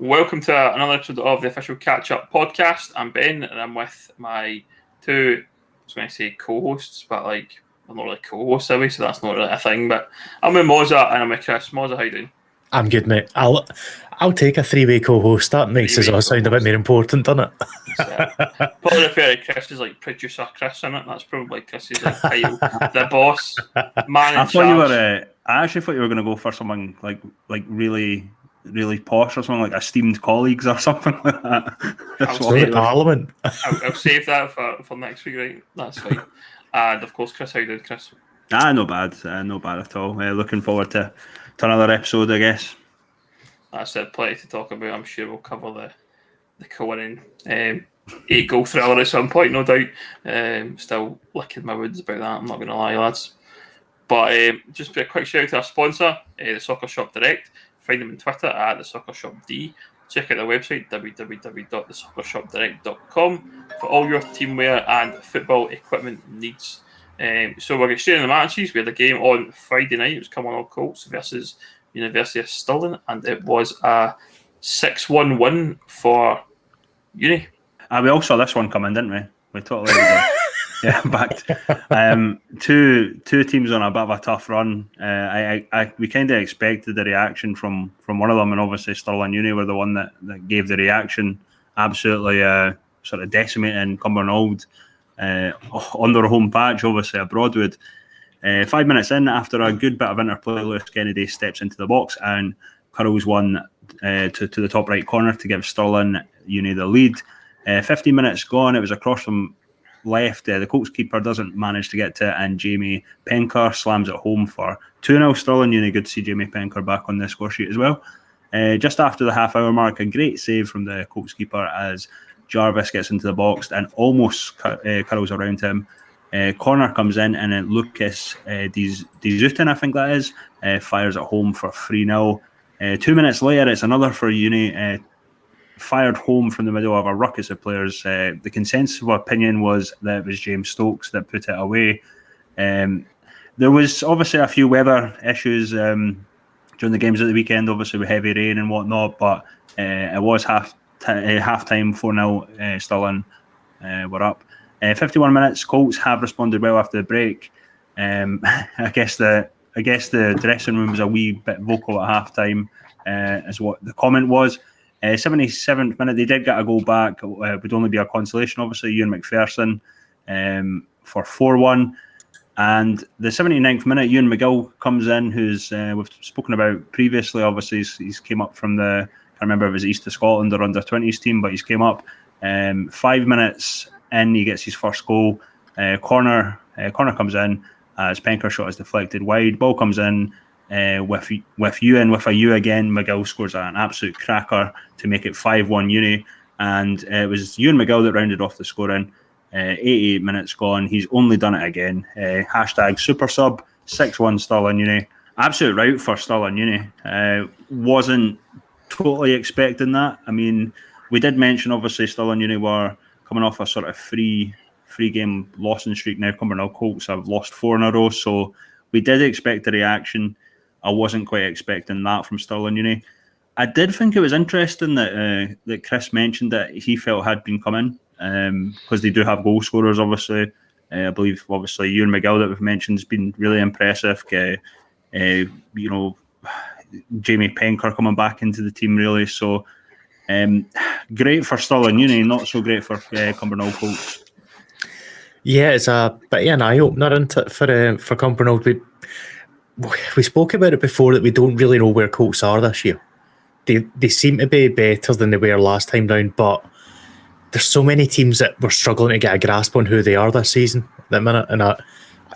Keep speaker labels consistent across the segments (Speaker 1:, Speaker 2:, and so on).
Speaker 1: Welcome to another episode of the official Catchup podcast. I'm Ben, and I'm with my two, I was going to say co-hosts, but like, I'm not really co-hosts, so that's not really a thing. But I'm with Moza and I'm with Chris. Moza, how you doing?
Speaker 2: I'm good, mate. I'll take a three-way co-host. That makes us all sound a bit more important, doesn't it?
Speaker 1: Probably refer to Chris as like producer Chris, isn't it? That's probably Chris's like title, the boss, man in charge.
Speaker 3: I actually thought you were going to go for something like really posh or something like esteemed colleagues or something like that.
Speaker 2: That's Parliament.
Speaker 1: I'll save that for next week, right? That's fine. And of course, Chris, how you doing, Chris?
Speaker 3: Not bad at all. Looking forward to another episode, I guess.
Speaker 1: That's it. Plenty to talk about. I'm sure we'll cover the co-winning 8-goal thriller at some point, no doubt. Still licking my wounds about that. I'm not going to lie, lads. But just a quick shout out to our sponsor, the Soccer Shop Direct. Find them on Twitter at the Soccer Shop D. Check out their website, www.thesoccershopdirect.com, for all your teamwear and football equipment needs. So we're straight in the matches. We had a game on Friday night. It was Cumbernauld Colts versus University of Stirling, and it was a 6-1 win for Uni.
Speaker 3: We all saw this one coming, didn't we? We totally backed. Two teams on a bit of a tough run. We kind of expected the reaction from one of them, and obviously Stirling Uni were the one that gave the reaction, absolutely sort of decimating Cumbernauld on their home patch, obviously at Broadwood. 5 minutes in, after a good bit of interplay, Lewis Kennedy steps into the box and curls one to the top right corner to give Stirling Uni the lead. 15 minutes gone, it was across from left. The Colts keeper doesn't manage to get to it, and Jamie Penker slams it home for 2-0 Stirling Uni. Good to see Jamie Penker back on the score sheet as well. Just after the half-hour mark, a great save from the Colts keeper as Jarvis gets into the box and almost curls around him. Corner comes in, and then Lucas Dizutin, I think that is, fires it home for 3-0. 2 minutes later, it's another for Uni, fired home from the middle of a ruckus of players. The consensus of opinion was that it was James Stokes that put it away. There was obviously a few weather issues during the games at the weekend, obviously with heavy rain and whatnot, but it was half-time, 4-0 Stirling were up. 51 minutes, Colts have responded well after the break. I guess the dressing room was a wee bit vocal at half-time, is what the comment was. 77th minute, they did get a goal back. It would only be a consolation, obviously. Ewan McPherson for 4-1. And the 79th minute, Ewan McGill comes in, who's we've spoken about previously. Obviously, he's came up from I can't remember if it was East of Scotland or under-20s team, but he's came up. 5 minutes in, he gets his first goal. Corner comes in as Penker shot is deflected wide. Ball comes in. With Ewan, with a U again, McGill scores an absolute cracker to make it 5-1 Uni, and it was Ewan McGill that rounded off the scoring. 88 minutes gone, he's only done it again. Hashtag super sub, 6-1 Stirling Uni. Absolute rout for Stirling Uni. Wasn't totally expecting that. I mean, we did mention obviously Stirling Uni were coming off a sort of three game losing streak. Now Cumbernauld Colts have lost 4 in a row, so we did expect a reaction. I wasn't quite expecting that from Stirling Uni. I did think it was interesting that Chris mentioned that he felt had been coming, because they do have goal scorers, obviously. I believe, obviously, Ewan McGill that we've mentioned has been really impressive. Jamie Penker coming back into the team, really. So, great for Stirling Uni, not so great for Cumbernauld Colts.
Speaker 2: Yeah, it's a bit of an eye-opener, isn't it, for Cumbernauld. We spoke about it before that we don't really know where Colts are this year. They seem to be better than they were last time round, but there's so many teams that were struggling to get a grasp on who they are this season at the minute, and I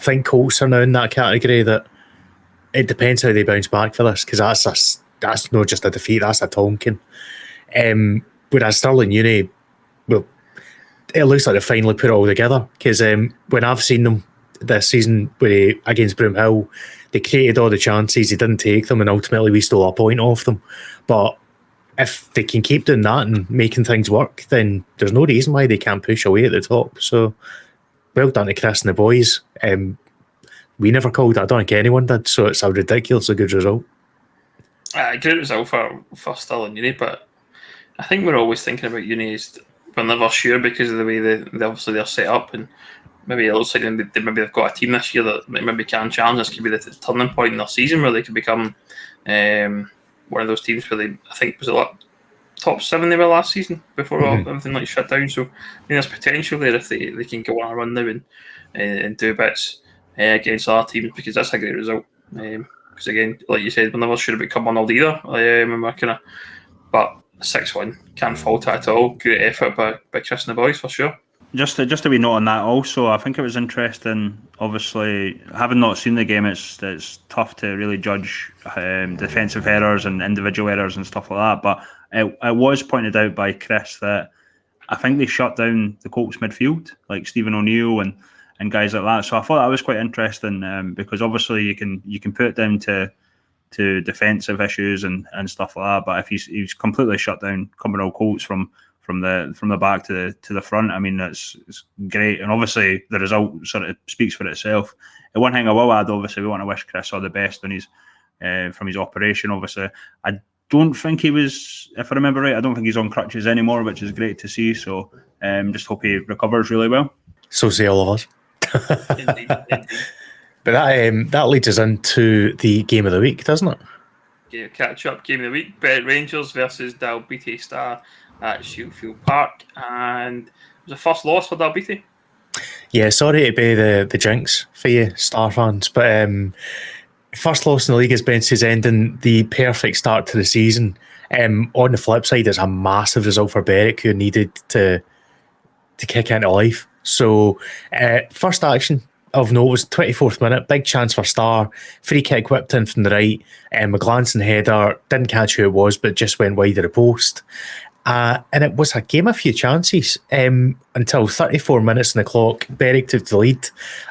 Speaker 2: think Colts are now in that category that it depends how they bounce back for this, because that's not just a defeat, that's a tonking. Whereas Stirling Uni, well, it looks like they finally put it all together, because when I've seen them this season against Broomhill, they created all the chances, they didn't take them, and ultimately we stole a point off them. But if they can keep doing that and making things work, then there's no reason why they can't push away at the top. So well done to Chris and the boys. We never called it, I don't think anyone did, so it's a ridiculously good result.
Speaker 1: Great result for Stirling Uni, but I think we're always thinking about uni as we're never sure because of the way they obviously they're set up, and maybe it looks like they've got a team this year that maybe can challenge. This could be the turning point in their season where they could become one of those teams where they, I think, was it like top 7 they were last season before everything like shut down. So I mean, there's potential there if they can go on a run now and do bits against other teams, because that's a great result. Because again, like you said, we're never sure about Cumbernauld either. And we're kind of, but 6-1 can't fault it at all. Great effort by Chris and the boys for sure.
Speaker 3: Just a wee note on that also, I think it was interesting, obviously, having not seen the game, it's tough to really judge defensive errors and individual errors and stuff like that, but it was pointed out by Chris that I think they shut down the Colts midfield, like Stephen O'Neill and guys like that, so I thought that was quite interesting, because obviously you can put it down to defensive issues and stuff like that, but if he's completely shut down Cumbernauld Colts from the back to the front, I mean, it's great, and obviously the result sort of speaks for itself. And one thing I will add, obviously, we want to wish Chris all the best on his from his operation. Obviously, I don't think he was, if I remember right, I don't think he's on crutches anymore, which is great to see. So just hope he recovers really well.
Speaker 2: So say all of us.
Speaker 1: Indeed.
Speaker 2: But that leads us into the game of the week, doesn't it?
Speaker 1: Yeah, catch-up game of the week. Berwick Rangers versus Dalbeattie Star at Shieldfield Park, and it was a first loss for Dalbeattie.
Speaker 2: Yeah, sorry to be the jinx for you, Star fans, but first loss in the league has been his ending the perfect start to the season. On the flip side, it's a massive result for Berwick, who needed to kick into life. So, first action of note was 24th minute, big chance for Star, free kick whipped in from the right, a glancing header, didn't catch who it was, but just went wide of the post. And it was a game of few chances until 34 minutes on the clock. Berwick took the lead.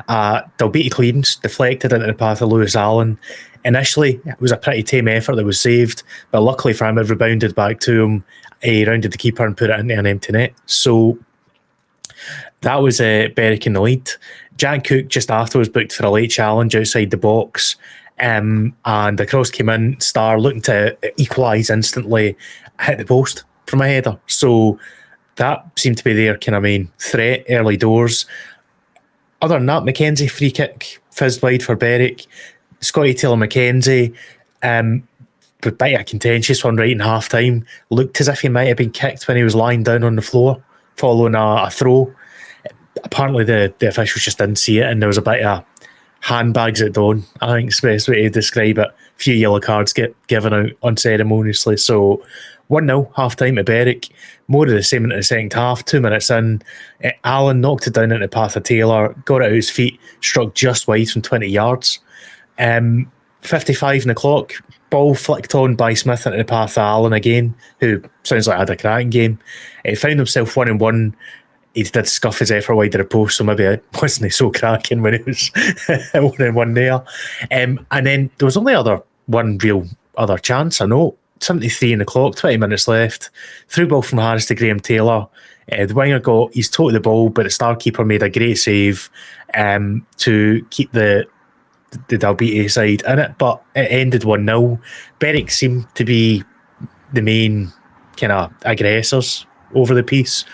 Speaker 2: Dalbeattie clearance deflected into the path of Lewis Allen. Initially, it was a pretty tame effort that was saved, but luckily for him, it rebounded back to him. He rounded the keeper and put it into an empty net. So that was Berwick in the lead. Jack Cook just afterwards booked for a late challenge outside the box. And the cross came in. Star looking to equalise instantly, hit the post from a header. So that seemed to be their kind of main threat early doors. Other than that, McKenzie free kick fizzed wide for Berwick. Scotty Taylor McKenzie, but by a contentious one right in half time, looked as if he might have been kicked when he was lying down on the floor following a throw. Apparently the officials just didn't see it, and there was a bit of handbags at dawn, I think is the best way to describe it. A few yellow cards get given out unceremoniously. So 1-0 half time to Berwick. More of the same in the second half. 2 minutes in, Allen knocked it down into the path of Taylor, got it out his feet, struck just wide from 20 yards. 55 on the clock, ball flicked on by Smith into the path of Allen again, who sounds like had a cracking game. He found himself 1-1. He did scuff his effort wide of the post, so maybe it wasn't so cracking when it was 1-1 there. And then there was only one real other chance, I know. 73 on the clock, 20 minutes left. Through ball from Harris to Graham Taylor. The winger got his toe to the ball, but the star keeper made a great save to keep the Dalbeattie side in it, but it ended 1-0. Berwick seemed to be the main kind of aggressors over the piece.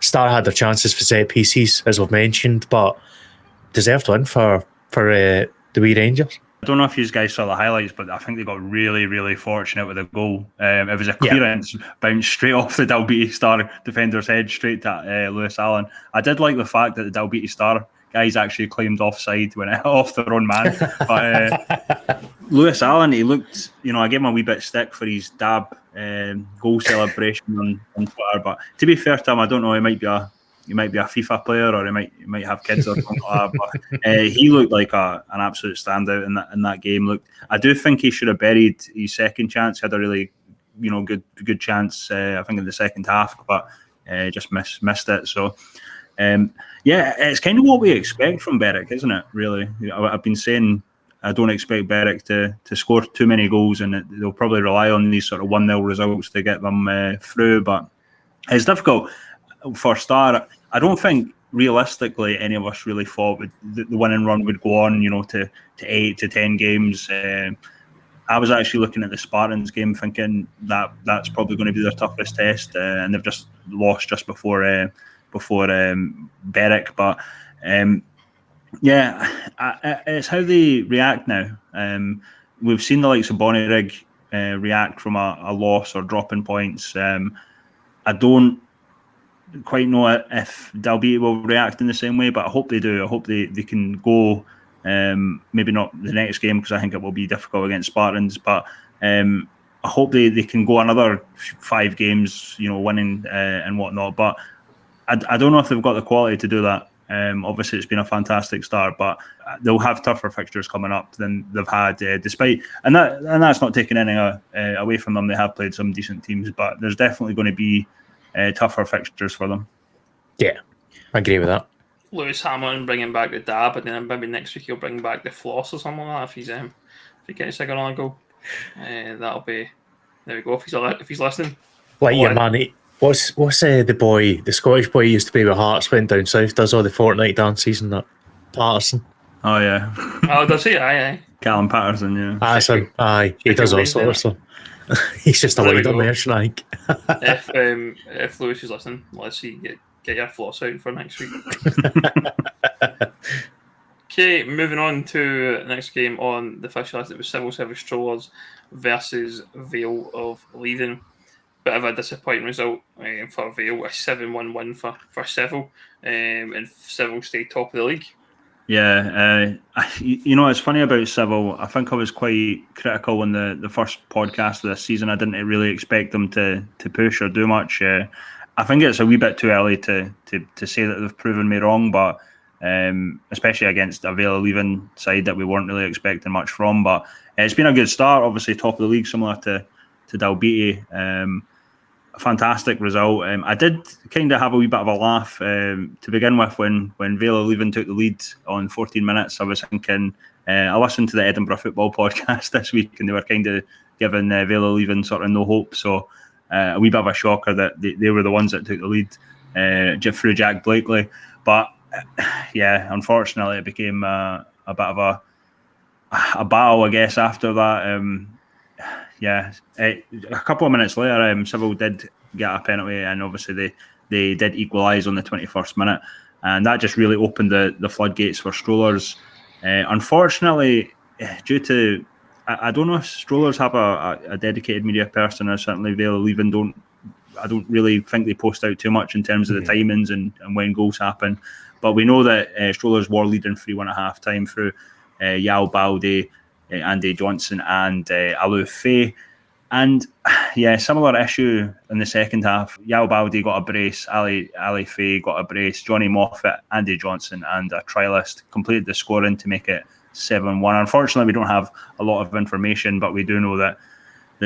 Speaker 2: Star had their chances for set pieces, as we've mentioned, but deserved win for the wee Rangers.
Speaker 3: I don't know if you guys saw the highlights, but I think they got really, really fortunate with a goal. It was a clearance, bounced straight off the Dalbeattie Star defender's head, straight to Lewis Allen. I did like the fact that the Dalbeattie Star guys actually claimed offside when it hit off their own man. But Lewis Allen, he looked, I gave him a wee bit of stick for his dab goal celebration on Twitter. But to be fair to him, I don't know, he might be a FIFA player, or he might have kids or something like that. But he looked like an absolute standout in that game. Look, I do think he should have buried his second chance. He had a really, good chance. I think in the second half, but just missed it. So. It's kind of what we expect from Berwick, isn't it? Really, I've been saying I don't expect Berwick to score too many goals, and they'll probably rely on these sort of 1-0 results to get them through. But it's difficult for Star. I don't think realistically any of us really thought the winning run would go on, to 8 to 10 games. I was actually looking at the Spartans game, thinking that that's probably going to be their toughest test, and they've just lost just before Berwick. But it's how they react now. We've seen the likes of Bonnyrigg react from a loss or dropping points. I don't quite know if Dalbeattie will react in the same way, but I hope they do. I hope they can go. Maybe not the next game, because I think it will be difficult against Spartans, but I hope they can go another 5 games, winning and whatnot. But I don't know if they've got the quality to do that. Obviously, it's been a fantastic start, but they'll have tougher fixtures coming up than they've had, despite, and that's not taking anything away from them. They have played some decent teams, but there's definitely going to be tougher fixtures for them.
Speaker 2: Yeah, I agree with that.
Speaker 1: Lewis Hamilton bringing back the dab, and then maybe next week he'll bring back the floss or something like that if he gets a on goal. That'll be, there we go. If he's listening,
Speaker 2: like your man. What's the Scottish boy who used to play with Hearts, went down south, does all the fortnight dances and that? Patterson.
Speaker 3: Oh yeah.
Speaker 1: Oh, does he? Aye.
Speaker 3: Callum Patterson, yeah.
Speaker 2: Patterson, aye. He does all sorts of. He's just a wider merchant, I think.
Speaker 1: If Lewis is listening, let's see, get your floss out for next week. Okay, moving on to the next game on the fixture list. It was Civil Service Strollers versus Vale of Leithen. Bit of a disappointing result for Vale, a 7-1 win for Civil, and Civil stayed top of the league.
Speaker 3: Yeah, it's funny about Civil. I think I was quite critical in the first podcast of this season. I didn't really expect them to push or do much. I think it's a wee bit too early to say that they've proven me wrong, but especially against a Vale of Leithen side that we weren't really expecting much from. But it's been a good start, obviously top of the league, similar to Dalbeattie. A fantastic result. I did kind of have a wee bit of a laugh to begin with when Vale of Leithen took the lead on 14 minutes. I was thinking, I listened to the Edinburgh Football podcast this week, and they were kind of giving Vale of Leithen sort of no hope. So a wee bit of a shocker that they were the ones that took the lead through Jack Blakely. But yeah, unfortunately, it became a bit of a battle, I guess, after that. A couple of minutes later, Civil did get a penalty, and obviously they did equalise on the 21st minute, and that just really opened the floodgates for Strollers. Unfortunately, due to I don't know if Strollers have a dedicated media person, or certainly Vale of Leithen don't. I don't really think they post out too much in terms of the timings and when goals happen, but we know that Strollers were leading 3-1 at half time through Yao Balde, Andy Johnson and Alou Faye. And similar issue in the second half. Yao Balde got a brace, Ali Faye got a brace, Johnny Moffat, Andy Johnson and a trialist completed the scoring to make it 7-1. Unfortunately, we don't have a lot of information, but we do know that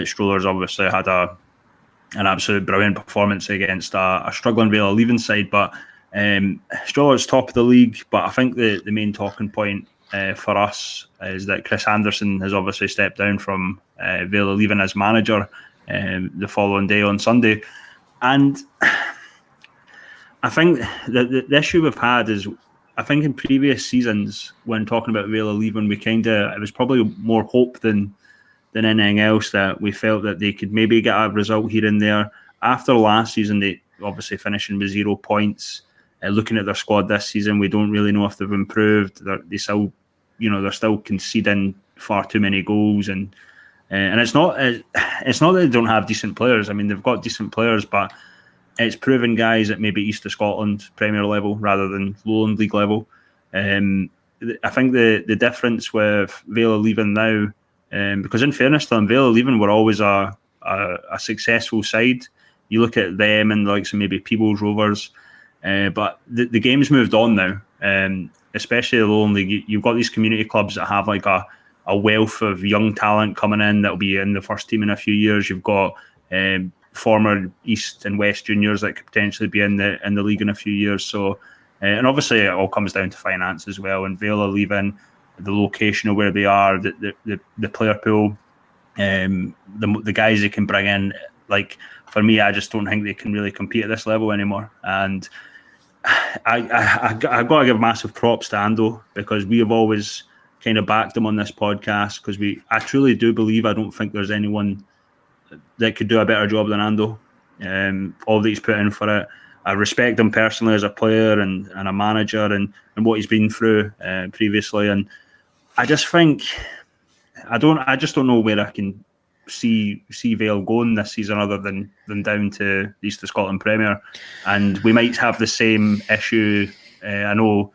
Speaker 3: Strollers obviously had an absolute brilliant performance against a struggling Vale of Leithen side. But Strollers top of the league, but I think the main talking point for us is that Chris Anderson has obviously stepped down from Vale of Leithen as manager the following day on Sunday. And I think the issue we've had is, I think in previous seasons when talking about Vale of Leithen, it was probably more hope than anything else, that we felt that they could maybe get a result here and there. After last season, they obviously finishing with 0 points. Looking at their squad this season, we don't really know if they've improved. They're still conceding far too many goals, and it's not that they don't have decent players. I mean, they've got decent players, but it's proven guys at maybe East of Scotland Premier level rather than Lowland League level. I think the difference with Vale of Leithen now, because in fairness to them, Vale of Leithen were always a successful side. You look at them and the likes of maybe Peebles Rovers. But the game's moved on now, especially the Lowland League. You've got these community clubs that have like a wealth of young talent coming in that will be in the first team in a few years. You've got former East and West juniors that could potentially be in the league in a few years. So, and obviously it all comes down to finance as well. And Vale of Leithen, the location of where they are, the player pool, the guys they can bring in. Like, for me, I just don't think they can really compete at this level anymore. And I've got to give massive props to Ando, because we have always kind of backed him on this podcast because I truly do believe, I don't think there's anyone that could do a better job than Ando. All that he's put in for it. I respect him personally as a player and a manager and what he's been through previously. And I just think I just don't know where I can see Vale going this season other than down to the East of Scotland Premier. And we might have the same issue. I know,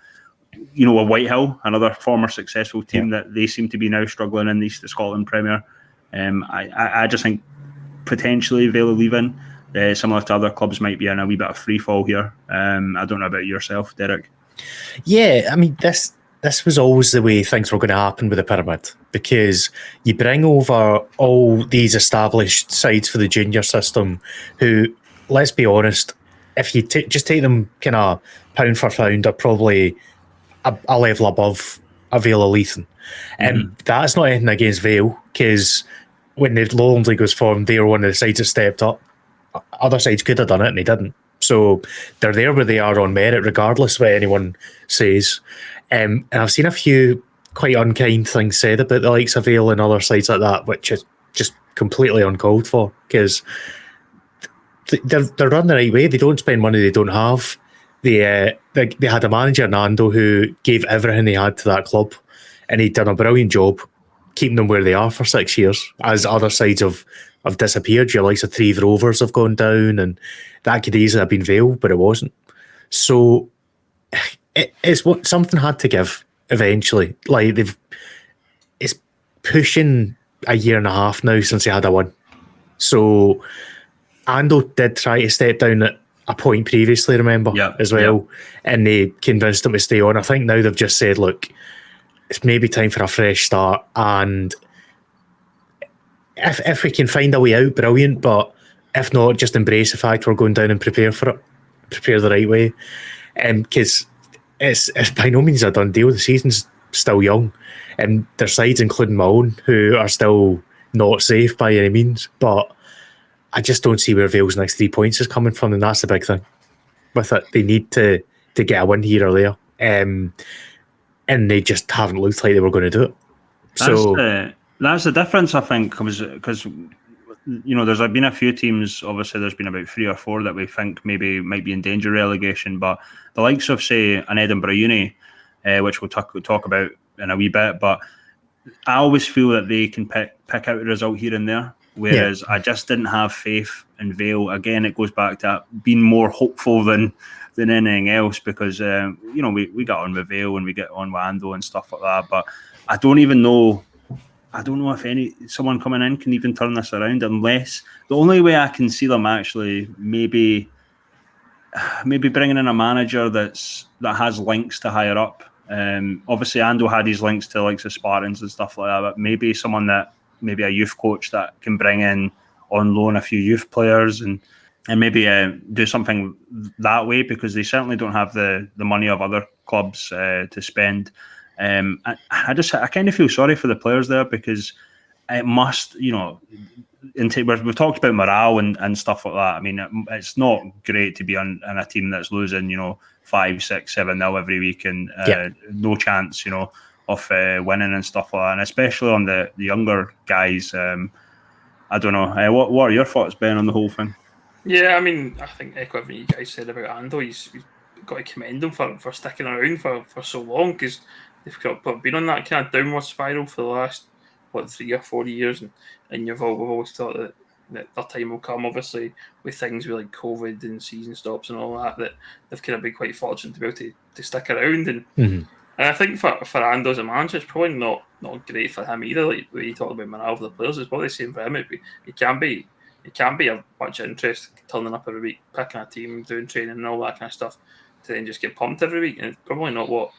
Speaker 3: with Whitehill, another former successful team, that they seem to be now struggling in the East of Scotland Premier. I just think potentially Vale of Leithen, similar to other clubs, might be in a wee bit of free fall here. I don't know about yourself, Derek.
Speaker 2: Yeah, I mean, this was always the way things were going to happen with the pyramid, because you bring over all these established sides for the junior system who, let's be honest, if you just take them kind of pound for pound, are probably a level above a Vale of Leithen. And that's not anything against Vale, because when the Lowland League was formed, they were one of the sides that stepped up. Other sides could have done it and they didn't. So they're there where they are on merit, regardless of what anyone says. And I've seen a few quite unkind things said about the likes of Vale and other sides like that, which is just completely uncalled for, because they're run the right way. They don't spend money they don't have. They had a manager in Ando who gave everything he had to that club, and he'd done a brilliant job keeping them where they are for 6 years, as other sides have disappeared. Your likes of Three Rovers have gone down, and that could easily have been Vale, but it wasn't. So it's what something had to give eventually. Like, it's pushing a year and a half now since they had a win. So Ando did try to step down at a point previously, remember, as well, and they convinced him to stay on. I think now they've just said, look, it's maybe time for a fresh start, and if we can find a way out, brilliant, but if not, just embrace the fact we're going down and prepare for it, prepare the right way, because it's by no means a done deal. The season's still young, and there's sides, including my own, who are still not safe by any means, but I just don't see where Vale's next 3 points is coming from, and that's the big thing with it. They need to get a win here or there, and they just haven't looked like they were going to do it.
Speaker 3: That's the difference, I think, because there's been a few teams. Obviously, there's been about 3 or 4 that we think maybe might be in danger of relegation, but the likes of, say, an Edinburgh Uni, which we'll talk about in a wee bit, but I always feel that they can pick out a result here and there. Whereas I just didn't have faith in Vale. Again, it goes back to being more hopeful than anything else, because we got on with Vale and we get on with Ando and stuff like that. But I don't know if someone coming in can even turn this around, unless the only way I can see them actually maybe bringing in a manager that has links to higher up. Obviously, Ando had his links to likes of Spartans and stuff like that, but maybe someone maybe a youth coach that can bring in on loan a few youth players and maybe do something that way, because they certainly don't have the money of other clubs to spend. I kind of feel sorry for the players there, because it must, we've talked about morale and stuff like that. I mean, it's not great to be on a team that's losing, 5, 6, 7-0 every week and no chance, of winning and stuff like that, and especially on the younger guys. I don't know. What are your thoughts, Ben, on the whole thing?
Speaker 1: Yeah, I mean, I think echo everything you guys said about Ando. He's got to commend him for sticking around for so long, because they've been on that kind of downward spiral for the last 3 or 4 years, and we've always thought that their time will come. Obviously, with things with like COVID and season stops and all that they've kind of been quite fortunate to be able to stick around. And and I think for Ando as a manager, it's probably not great for him either. Like when you talk about morale for the players, it's probably the same for him. It can be a bunch of interest turning up every week, picking a team, doing training and all that kind of stuff, to then just get pumped every week. And it's probably not what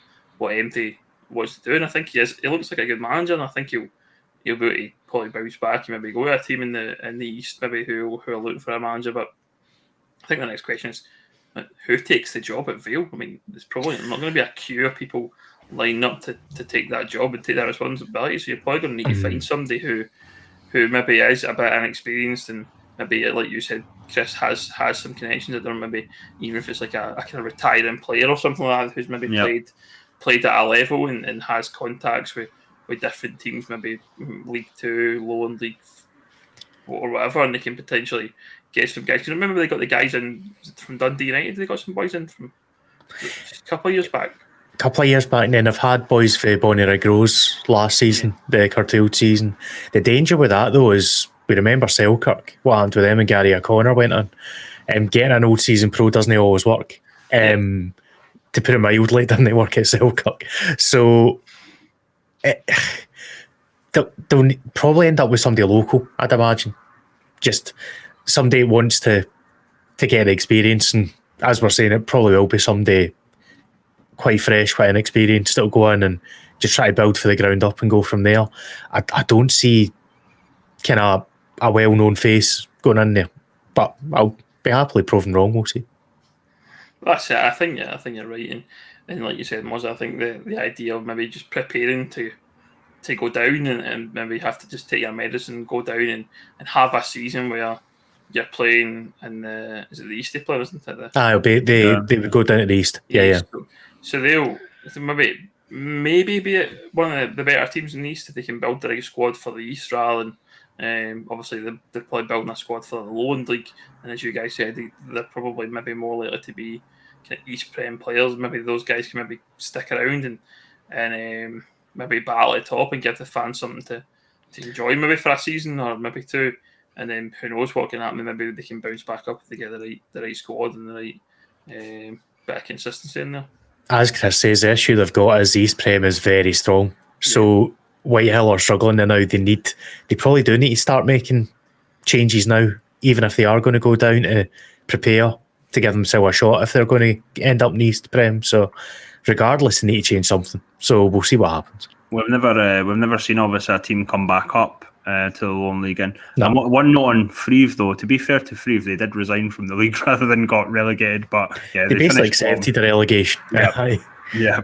Speaker 1: Empty wants to do. And I think he looks like a good manager, and I think he'll be able to probably bounce back and maybe go to a team in the East, maybe who are looking for a manager. But I think the next question is, who takes the job at Vale? I mean, there's probably not going to be a queue of people lining up to take that job and take that responsibility. So you're probably going to need to find somebody who maybe is a bit inexperienced, and maybe, like you said, Chris has some connections at there. Maybe even if it's like a kind of retiring player or something like that, who's maybe played played at a level and has contacts with different teams, maybe League Two, Lowland League, or whatever, and they can potentially get some guys. Because remember they got the guys in from Dundee United. They got some boys in from a couple of years back.
Speaker 2: And then I've had boys for Bonnyrigg Rose last season, the curtailed season. The danger with that though is we remember Selkirk, what happened with them, and Gary O'Connor went on. Getting an old season pro doesn't always work. To put it mildly, it doesn't work at Selkirk. So they'll probably end up with somebody local, I'd imagine. Just somebody who wants to get the experience, and as we're saying, it probably will be somebody quite fresh, quite inexperienced that'll go in and just try to build for the ground up and go from there. I don't see kind of a well-known face going in there, but I'll be happily proven wrong, we'll see.
Speaker 1: That's it. I think you're right, and like you said, Moz, I think the idea of maybe just preparing to go down and maybe have to just take your medicine, go down and have a season where you're playing in is it the East they play, isn't it? They would go down to the East. Yeah.
Speaker 2: So
Speaker 1: they'll maybe be one of the better teams in the East if they can build the right squad for the East rather than obviously they're probably building a squad for the Lowland League, and as you guys said, they're probably maybe more likely to be kind of East Prem players. Maybe those guys can maybe stick around and maybe battle at top and give the fans something to enjoy maybe for a season or maybe two, and then who knows what can happen. Maybe they can bounce back up if they get the right squad and the right bit of consistency in there.
Speaker 2: As Chris says, the issue they've got is the East Prem is very strong. So Whitehill are struggling now. They probably do need to start making changes now, even if they are going to go down, to prepare to give themselves a shot if they're going to end up in the East Prem. So regardless, they need to change something. So we'll see what happens.
Speaker 3: We've never seen obviously a team come back up to the Lowland League. And
Speaker 2: No.
Speaker 3: One note on Freve though, to be fair to Freve, they did resign from the league rather than got relegated. But yeah,
Speaker 2: They basically accepted the relegation.
Speaker 3: Yep. Yeah.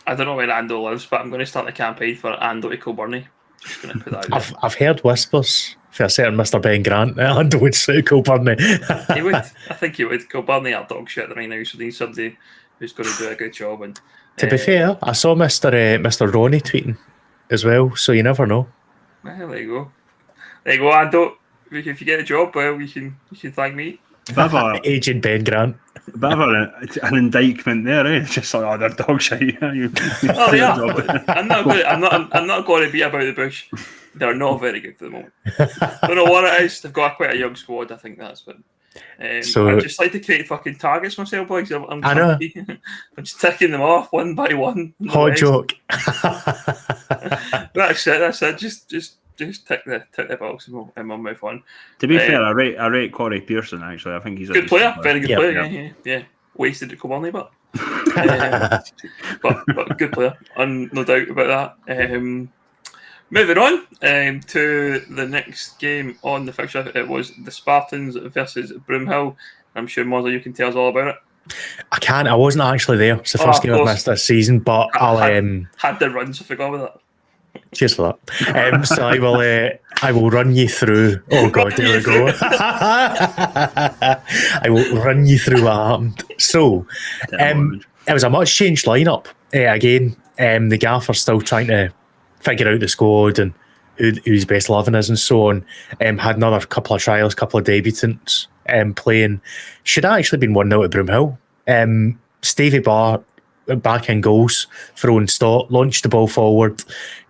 Speaker 1: I don't know where Ando lives, but I'm going to start a campaign for Ando to Kilbride. Just going to put that out there.
Speaker 2: I've heard whispers for a certain Mr. Ben Grant that Ando would suit Kilbride.
Speaker 1: He would. I think he would. Kilbride are dog shit right now, so they need somebody who's going to do a good job. And
Speaker 2: To be fair, I saw Mr. Ronnie tweeting as well, so you never know.
Speaker 1: Well, there you go, Ando. If you get a job, well, you can thank me.
Speaker 2: Agent Ben Grant.
Speaker 3: Bit of an indictment there, eh? It's just like, oh, they're dog shit. I'm not going to beat about the bush. They're not very good for the moment. Don't know what it is. They've got quite a young squad. I think that's what.
Speaker 2: So
Speaker 1: I just like to create fucking targets myself, boys. I'm
Speaker 2: know.
Speaker 1: I'm just ticking them off one by one.
Speaker 2: Hot joke.
Speaker 1: That's it. Just tick the box and we'll move on.
Speaker 3: To be fair, I rate Corey Pearson actually. I think he's a
Speaker 1: good player, very good player.
Speaker 3: Yeah.
Speaker 1: Yeah. Wasted at Kilbride, but but good player, no doubt about that. Moving on to the next game on the fixture, it was the Spartans versus Broomhill. I'm sure Mozza, you can tell us all about it.
Speaker 2: I can't. I wasn't actually there. It's the first game I've missed this season, but I'll
Speaker 1: had the runs. I forgot about that.
Speaker 2: Cheers for that. So I will run you through. Oh God, there we go. I will run you through what happened. So it was a much changed lineup. Again, the gaffer's still trying to figure out the squad and who his best 11 is and so on. Had another couple of trials, couple of debutants playing. Should have actually been 1-0 at Broomhill. Stevie Barr back in goals, throwing stop, launched the ball forward,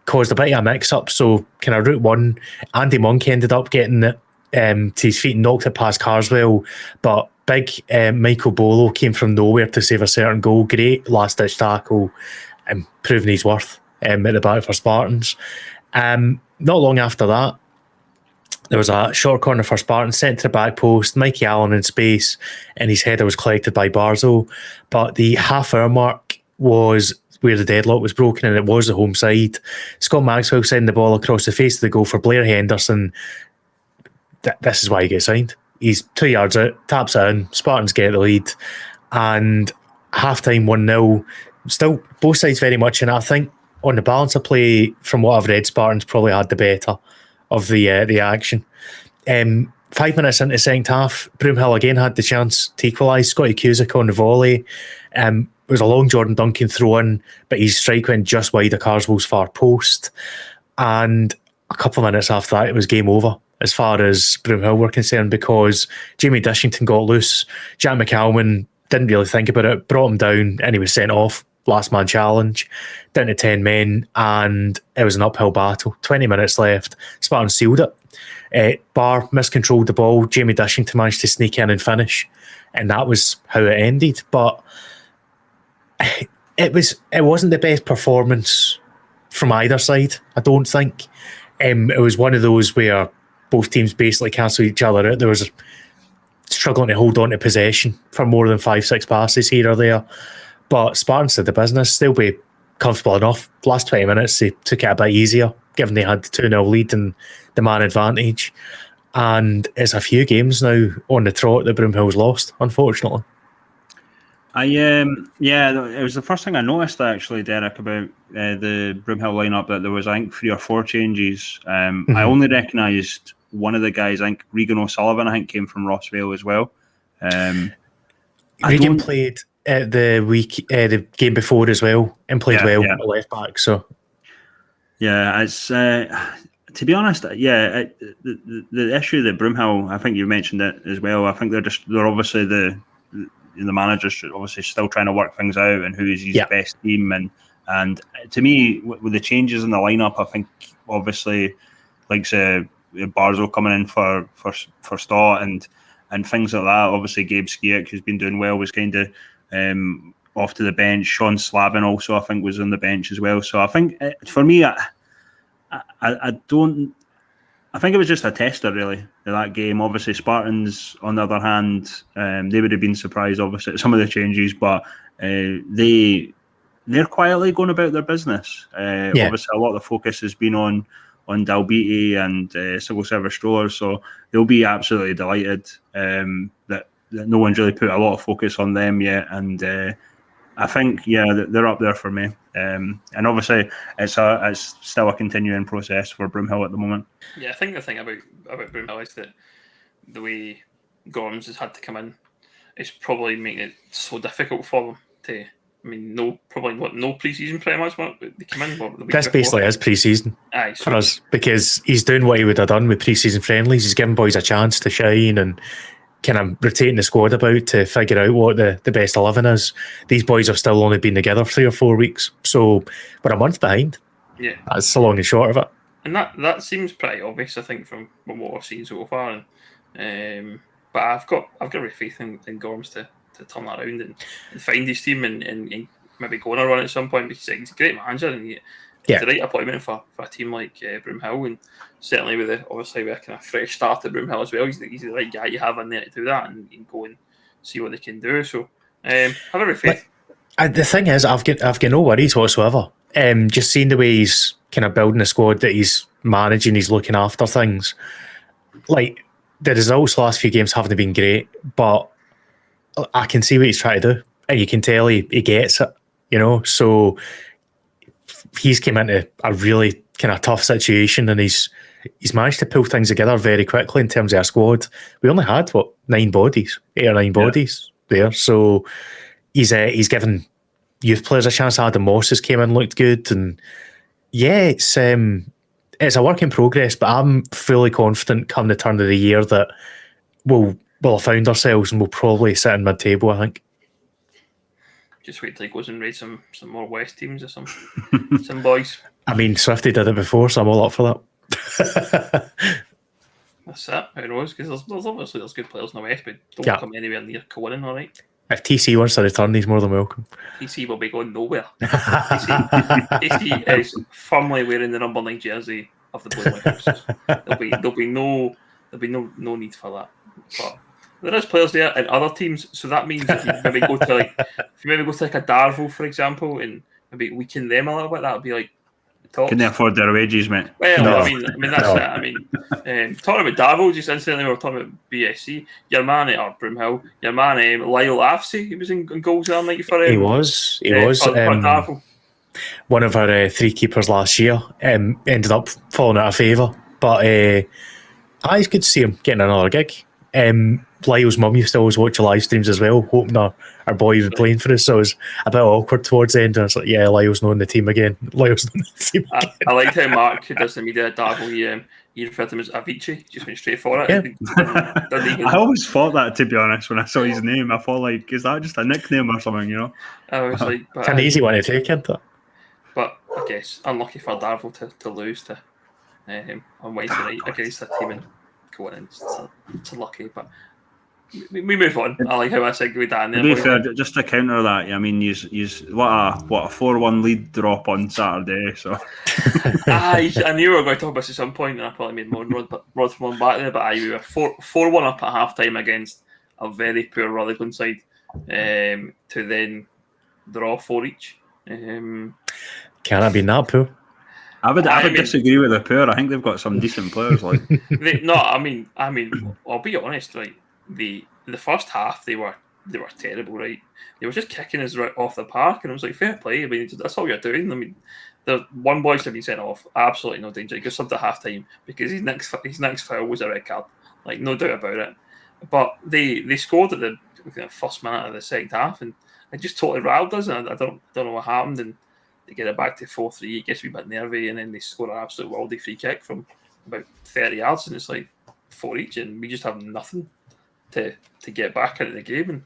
Speaker 2: caused a bit of a mix-up. So kind of route one, Andy Monk ended up getting it to his feet and knocked it past Carswell. But big Michael Bolo came from nowhere to save a certain goal. Great last-ditch tackle and proving his worth at the back for Spartans. Not long after that, there was a short corner for Spartans, sent to the back post, Mikey Allen in space, and his header was collected by Barzo. But the half-hour mark was where the deadlock was broken, and it was the home side. Scott Maxwell sending the ball across the face of the goal for Blair Henderson. This is why he gets signed. He's 2 yards out, taps it in, Spartans get the lead, and half-time 1-0. Still, both sides very much in it. I think on the balance of play, from what I've read, Spartans probably had the better of the action. 5 minutes into the second half, Broomhill again had the chance to equalise. Scotty Cusick on the volley. was a long Jordan Duncan throw in, but his strike went just wide of Carswell's far post. And a couple of minutes after that, it was game over as far as Broomhill were concerned, because Jamie Dishington got loose. Jack McCalman didn't really think about it, brought him down, and he was sent off. Last man challenge, down to 10 men, and it was an uphill battle. 20 minutes left. Spartans sealed it. Barr miscontrolled the ball. Jamie Dishington managed to sneak in and finish, and that was how it ended. But it wasn't the best performance from either side, I don't think. It was one of those where both teams basically cancelled each other out. There was struggling to hold on to possession for more than 5-6 passes here or there. But Spartans did the business. They'll be comfortable enough. Last 20 minutes, they took it a bit easier, given they had the 2-0 lead and the man advantage. And it's a few games now on the trot that Broomhill's lost, unfortunately.
Speaker 3: It was the first thing I noticed actually, Derek, about the Broomhill lineup, that there was, I think, 3 or 4 changes. I only recognised one of the guys. I think Regan O'Sullivan, I think, came from Rossvale as well.
Speaker 2: Regan played the game before as well, and played well at left back. So
Speaker 3: it's to be honest, the issue that Broomhill, I think you mentioned it as well. I think they're obviously the manager's obviously still trying to work things out and who is his best team, and to me, with the changes in the lineup, I think obviously like Barzo coming in for Stott and things like that. Obviously, Gabe Skiak, who's been doing well, was kind of off to the bench. Sean Slavin also, I think, was on the bench as well. So I think for me, I think it was just a tester really in that game. Obviously, Spartans, on the other hand, they would have been surprised obviously at some of the changes, but they're quietly going about their business. Obviously, a lot of the focus has been on Dalbeattie and civil service strollers, so they'll be absolutely delighted that no one's really put a lot of focus on them yet, and I think they're up there for me, and obviously it's still a continuing process for Broomhill at the moment.
Speaker 1: I think the thing about Broomhill is that the way Gorms has had to come in is probably making it so difficult for them to. I mean, no pre-season pretty much. They come in.
Speaker 2: This basically is pre-season for us, because he's doing what he would have done with pre-season friendlies. He's giving boys a chance to shine and kind of rotating the squad about to figure out what the best 11 is. These boys have still only been together 3 or 4 weeks, so we're a month behind.
Speaker 1: Yeah,
Speaker 2: that's the long and short of it.
Speaker 1: And that seems pretty obvious, I think, from what I've seen so far. And but I've got real faith in Gorms to turn that around and find his team and maybe go on a run at some point, because he's a great manager and he's the right appointment for a team like Broomhill, and certainly with a kind of fresh start at Broomhill as well, he's the right guy you have in there to do that and go and see what they can do. So have every faith.
Speaker 2: The thing is, I've got no worries whatsoever. Just seeing the way he's kind of building a squad, that he's managing, he's looking after things. Like, the results the last few games haven't been great, but I can see what he's trying to do, and you can tell he gets it, so he's came into a really kind of tough situation, and he's managed to pull things together very quickly in terms of our squad. We only had 8 or 9 bodies there, so he's given youth players a chance. Adam Moss has came in, looked good, and it's a work in progress, but I'm fully confident come the turn of the year that we'll have found ourselves and we'll probably sit in mid-table, I think.
Speaker 1: Just wait till he goes and raid some more West teams or some boys.
Speaker 2: I mean, Swifty did it before, so I'm all up for that.
Speaker 1: That's it. Who knows? Because there's obviously good players in the West, but don't come anywhere near winning, all right?
Speaker 2: If TC wants to return, he's more than welcome.
Speaker 1: TC will be going nowhere. TC is firmly wearing the number 9 jersey of the Blue Lighthouse. There'll be no need for that. But there is players there in other teams, so that means if you maybe go to like a Darvel, for example, and maybe weaken them a little bit, that would be like tops.
Speaker 3: Can they afford their wages, mate?
Speaker 1: Well, no. I mean that's it. I mean, talking about Darvel, just instantly we were talking about BSC. Your man at Broomhill, your man Lyle Afsey, he was in goals that night for him.
Speaker 2: He was. For Darvel. One of our 3 keepers last year ended up falling out of favour, but it's good to see him getting another gig. Lyle's mum used to always watch the live streams as well, hoping our boy would be playing for us. So it was a bit awkward towards the end. And it's like, yeah, Lyle's not in the team again. Lyle's not in the team again.
Speaker 1: I liked how Mark, who does the media at Darvel, he referred to him as Avicii, just went straight for it.
Speaker 2: Yeah.
Speaker 1: Didn't even,
Speaker 3: I always thought that, to be honest, when I saw his name. I thought, like, is that just a nickname or something, you know?
Speaker 1: I was like,
Speaker 2: It's an easy one to take, isn't it?
Speaker 1: But I guess unlucky for Darvel to lose to on Wednesday night against a team in Cowan. It's unlucky, but we move on. I like how I segued that in there.
Speaker 3: To be fair, just to counter that, I mean, you what a 4-1 lead drop on Saturday. So
Speaker 1: I knew we were going to talk about this at some point, and I probably made more rod from one back there. But we were 4-1 up at half time against a very poor Rutherglen side, to then draw 4 each.
Speaker 2: Can't have been that poor.
Speaker 3: I would disagree with the poor. I think they've got some decent players. Like,
Speaker 1: I mean, I'll be honest. Right, the first half they were terrible. Right, they were just kicking us right off the park, and I was like, fair play. I mean, that's all you're doing. I mean, the one boy's have been sent off. Absolutely no danger. He got subbed at half time because his next foul was a red card. Like, no doubt about it. But they scored at the first minute of the second half, and it just totally rattled us. And I don't know what happened. And they get it back to 4-3. It gets a bit nervy, and then they score an absolute worldie free kick from about 30 yards, and it's like 4 each, and we just have nothing to get back into the game.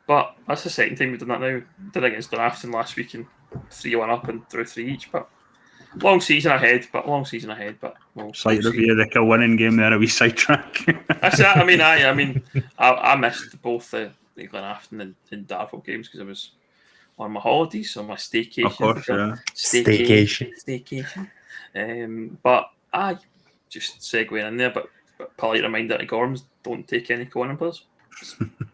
Speaker 1: But that's the second time we've done that now. We did it against Glenafton last week, and 3-1 up and through 3 each. But long season ahead. But
Speaker 3: slight review of the Kilwinning game there, a wee sidetrack.
Speaker 1: That's it. I mean, I missed both the Glenafton and Darvel games because I was on my holidays, on my staycation.
Speaker 3: Of course, yeah.
Speaker 1: Staycation. But I just segueing in there, but polite reminder to Gorms, don't take any Conan players.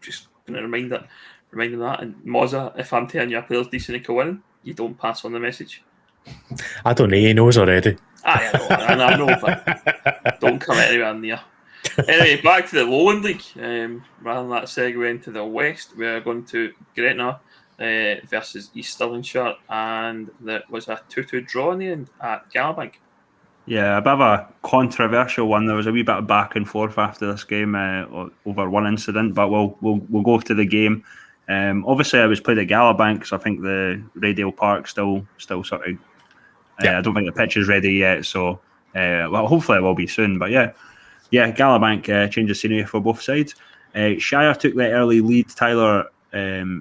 Speaker 1: Just going to remind them that. And Moza, if I'm telling you a player's decent at Conan, you don't pass on the message.
Speaker 2: I don't know, he knows already.
Speaker 1: I know, but don't come anywhere near. Anyway, back to the Lowland League. Rather than that segue into the West, we're going to Gretna versus East Stirlingshire, and there was a 2-2 draw in the end at Gallowbank.
Speaker 3: Yeah, a bit of a controversial one. There was a wee bit of back and forth after this game over one incident, but we'll go to the game. Obviously, I was played at Gallowbank, so I think the Raydale Park still sort of. I don't think the pitch is ready yet, so hopefully it will be soon. But yeah, Gallowbank changed the scenery for both sides. Shire took the early lead. Tyler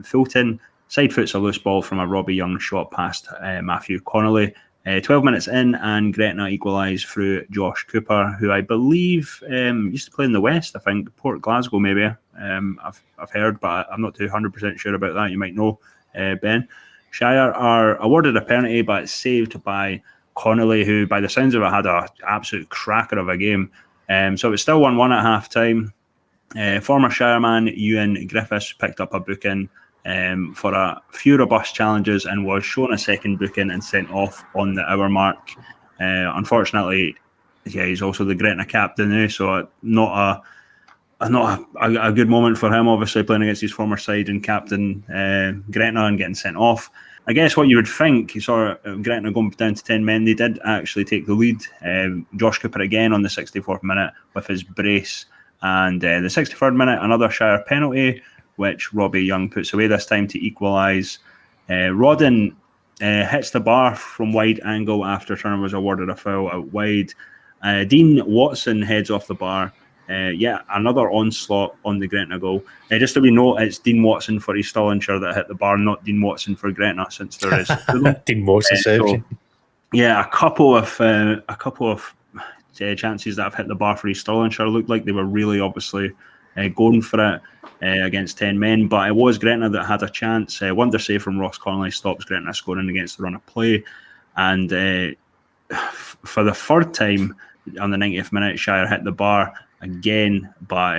Speaker 3: Fulton side foots a loose ball from a Robbie Young shot past Matthew Connolly. 12 minutes in, and Gretna equalised through Josh Cooper, who I believe used to play in the West. I think Port Glasgow, maybe. I've heard, but I'm not 200% sure about that. You might know, Ben. Shire are awarded a penalty, but it's saved by Connolly, who, by the sounds of it, had an absolute cracker of a game. So it was still 1-1 at half time. Former Shireman Ewan Griffiths picked up a booking for a few robust challenges and was shown a second booking and sent off on the hour mark. Unfortunately, he's also the Gretna captain now, so not a good moment for him, obviously, playing against his former side and captain Gretna and getting sent off. I guess what you would think, you saw Gretna going down to 10 men, they did actually take the lead. Josh Cooper again on the 64th minute with his brace, and the 63rd minute, another Shire penalty, which Robbie Young puts away this time to equalise. Rodden hits the bar from wide angle after Turner was awarded a foul out wide. Dean Watson heads off the bar. Another onslaught on the Gretna goal. Just so we know, it's Dean Watson for East Stirlingshire that hit the bar, not Dean Watson for Gretna, since there is
Speaker 2: Dean Watson.
Speaker 3: A couple of chances that have hit the bar for East Stirlingshire looked like they were really obviously going for it against 10 men, but it was Gretna that had a chance. Wonder save from Ross Connolly stops Gretna scoring against the run of play, and for the third time on the 90th minute, Shire hit the bar again, but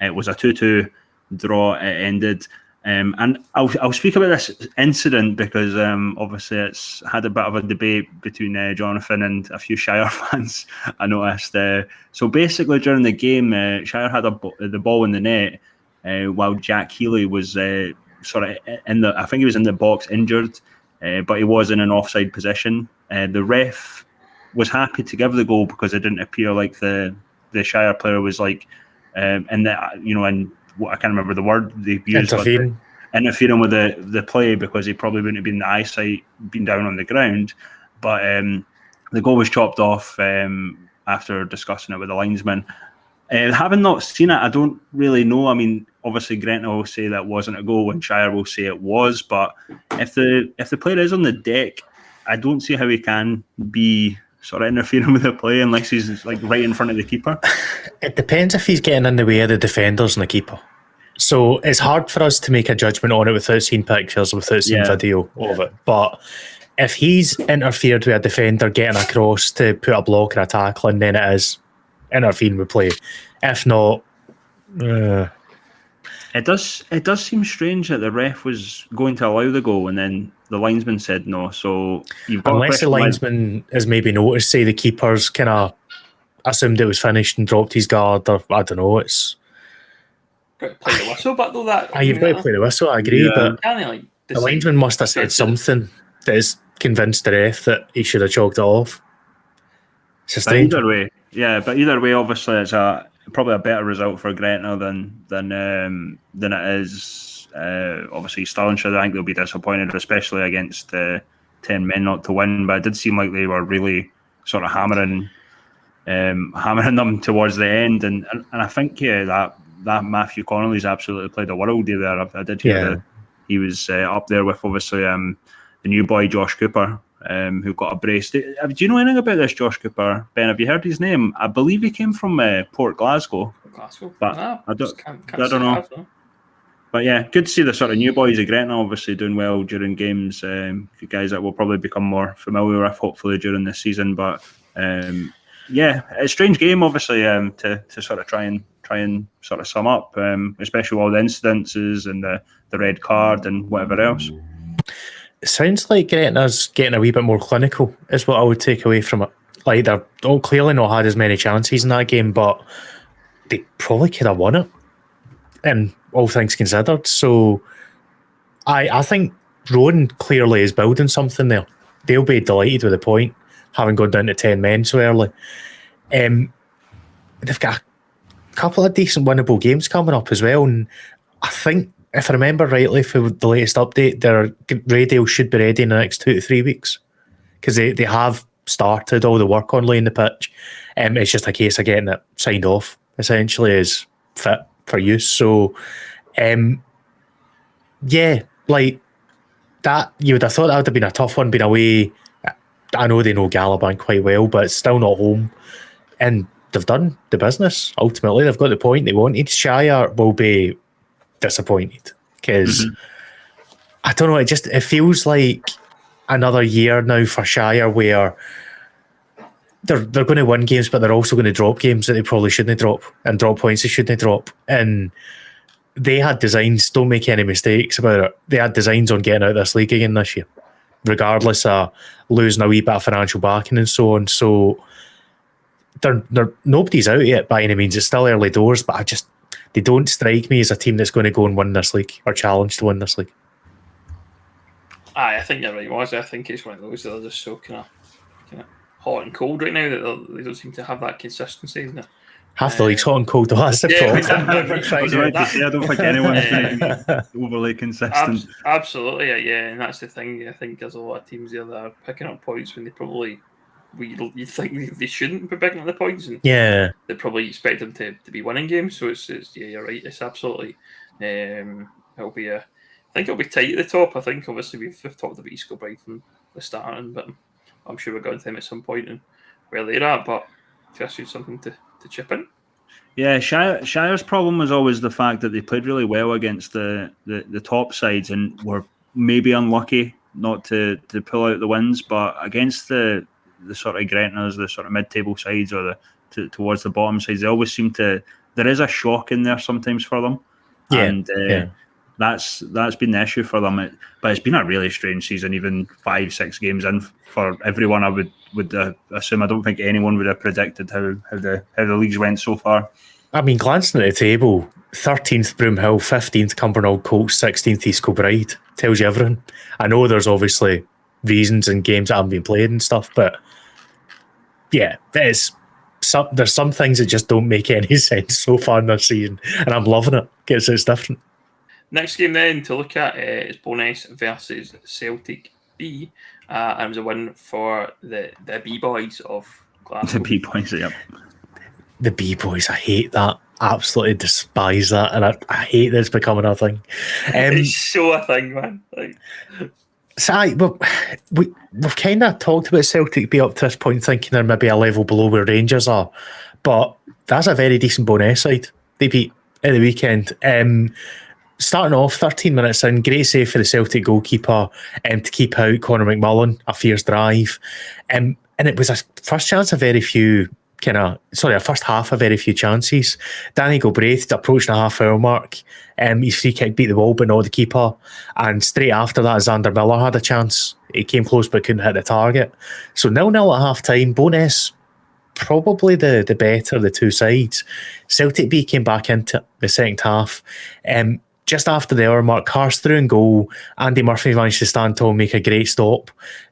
Speaker 3: it was a 2-2 draw. It ended, and I'll speak about this incident because obviously it's had a bit of a debate between Jonathan and a few Shire fans, I noticed. So basically during the game, Shire had the ball in the net while Jack Healy was sort of I think he was in the box injured, but he was in an offside position. The ref was happy to give the goal because it didn't appear like the Shire player was like and that, and what I can't remember the word they used, interfering with the play, because he probably wouldn't have been the eyesight being down on the ground. But the goal was chopped off after discussing it with the linesman. Having not seen it, I don't really know. I mean, obviously Gretna will say that wasn't a goal and Shire will say it was, but if the player is on the deck, I don't see how he can be sort of interfering with the play unless he's like right in front of the keeper.
Speaker 2: It depends if he's getting in the way of the defenders and the keeper. So it's hard for us to make a judgment on it without seeing pictures, without seeing video of it. But if he's interfered with a defender getting across to put a block or a tackle, and then it is interfering with play. If not,
Speaker 3: it does seem strange that the ref was going to allow the goal and then the linesman said no. So you've got
Speaker 2: unless the linesman has maybe noticed, say the keeper's kind of assumed it was finished and dropped his guard, or I don't know. It's
Speaker 1: got to play the whistle, but though that
Speaker 2: you've got to play the whistle. I agree, but the linesman must have said something that has convinced the ref that he should have chalked it off. It's a strange.
Speaker 3: Either way, obviously it's probably a better result for Gretna than it is. Obviously, Stirlingshire, I think they'll be disappointed, especially against 10 men not to win. But it did seem like they were really sort of hammering them towards the end, and I think that Matthew Connolly's absolutely played a worldie there. I did hear that he was up there with obviously the new boy Josh Cooper, who got a brace. Do you know anything about this Josh Cooper, Ben? Have you heard his name? I believe he came from Port Glasgow. But I don't know. But yeah, good to see the sort of new boys of Gretna obviously doing well during games. Guys that will probably become more familiar with hopefully during this season. But it's a strange game obviously to sort of try and sort of sum up, especially with all the incidences and the red card and whatever else.
Speaker 2: It sounds like Gretna's getting a wee bit more clinical, is what I would take away from it. Like, they're all clearly not had as many chances in that game, but they probably could have won it, and all things considered. So I think Rowan clearly is building something there. They'll be delighted with the point, having gone down to 10 men so early. They've got a couple of decent winnable games coming up as well, and I think, if I remember rightly, for the latest update, their radio should be ready in the next 2 to 3 weeks, because they have started all the work on laying the pitch. It's just a case of getting it signed off, essentially, as fit for use. So, like that, you would have thought that would have been a tough one, being away. I know they know Galabank quite well, but it's still not home. And they've done the business. Ultimately, they've got the point they wanted. Shire will be disappointed because I don't know, it feels like another year now for Shire where they're going to win games, but they're also going to drop games that they probably shouldn't drop, and drop points they shouldn't drop. And they had designs, don't make any mistakes about it, they had designs on getting out of this league again this year, regardless of losing a wee bit of financial backing and so on. So they're nobody's out yet by any means. It's still early doors, but they don't strike me as a team that's going to go and win this league or challenge to win this league.
Speaker 1: I think you're right, Waz. I think it's one of those that are just so kind of hot and cold right now that they don't seem to have that consistency.
Speaker 2: Half the league's hot and cold, though. That's the problem.
Speaker 3: I don't think anyone's going to be overly consistent.
Speaker 1: Absolutely, yeah, and that's the thing. I think there's a lot of teams there that are picking up points when they probably you think they shouldn't be picking up the points, and they probably expect them to be winning games. So it's you're right. It's absolutely it'll be I think it'll be tight at the top. I think obviously we've talked about East Kilbride from the start, but I'm sure we're going to them at some point and where they're at. But just need something to chip in.
Speaker 3: Yeah, Shire's problem was always the fact that they played really well against the top sides and were maybe unlucky not to pull out the wins, but against the sort of Gretnas, the sort of mid-table sides or towards the bottom sides, they always seem to. There is a shock in there sometimes for them, that's been the issue for them. But it's been a really strange season, even 5-6 games in for everyone. I would assume. I don't think anyone would have predicted how the leagues went so far.
Speaker 2: I mean, glancing at the table, 13th Broomhill, 15th Cumbernauld Colts, 16th East Kilbride tells you everything. I know there's obviously reasons and games that haven't been played and stuff, but yeah, there's some things that just don't make any sense so far in this season, and I'm loving it because it's different.
Speaker 1: Next game then to look at is Bo'ness versus Celtic B, and it was a win for the B boys of Glasgow.
Speaker 3: The B boys, yep.
Speaker 2: The B boys, I hate that. Absolutely despise that, and I hate that it's becoming a thing.
Speaker 1: It's so a thing, man. Like,
Speaker 2: so we've kind of talked about Celtic B up to this point, thinking they're maybe a level below where Rangers are, but that's a very decent Bo'ness side. They beat at the weekend. Starting off 13 minutes in, great save for the Celtic goalkeeper to keep out Conor McMullen, a fierce drive, and it was a first chance of very few. A first half of very few chances. Danny Galbraith approached the half-hour mark. His free kick beat the wall, but not the keeper. And straight after that, Xander Miller had a chance. He came close, but couldn't hit the target. So 0-0 at half-time. Bo'ness, probably the better of the two sides. Celtic B came back into the second half. Just after the hour mark, Karst through and goal. Andy Murphy managed to stand tall and make a great stop.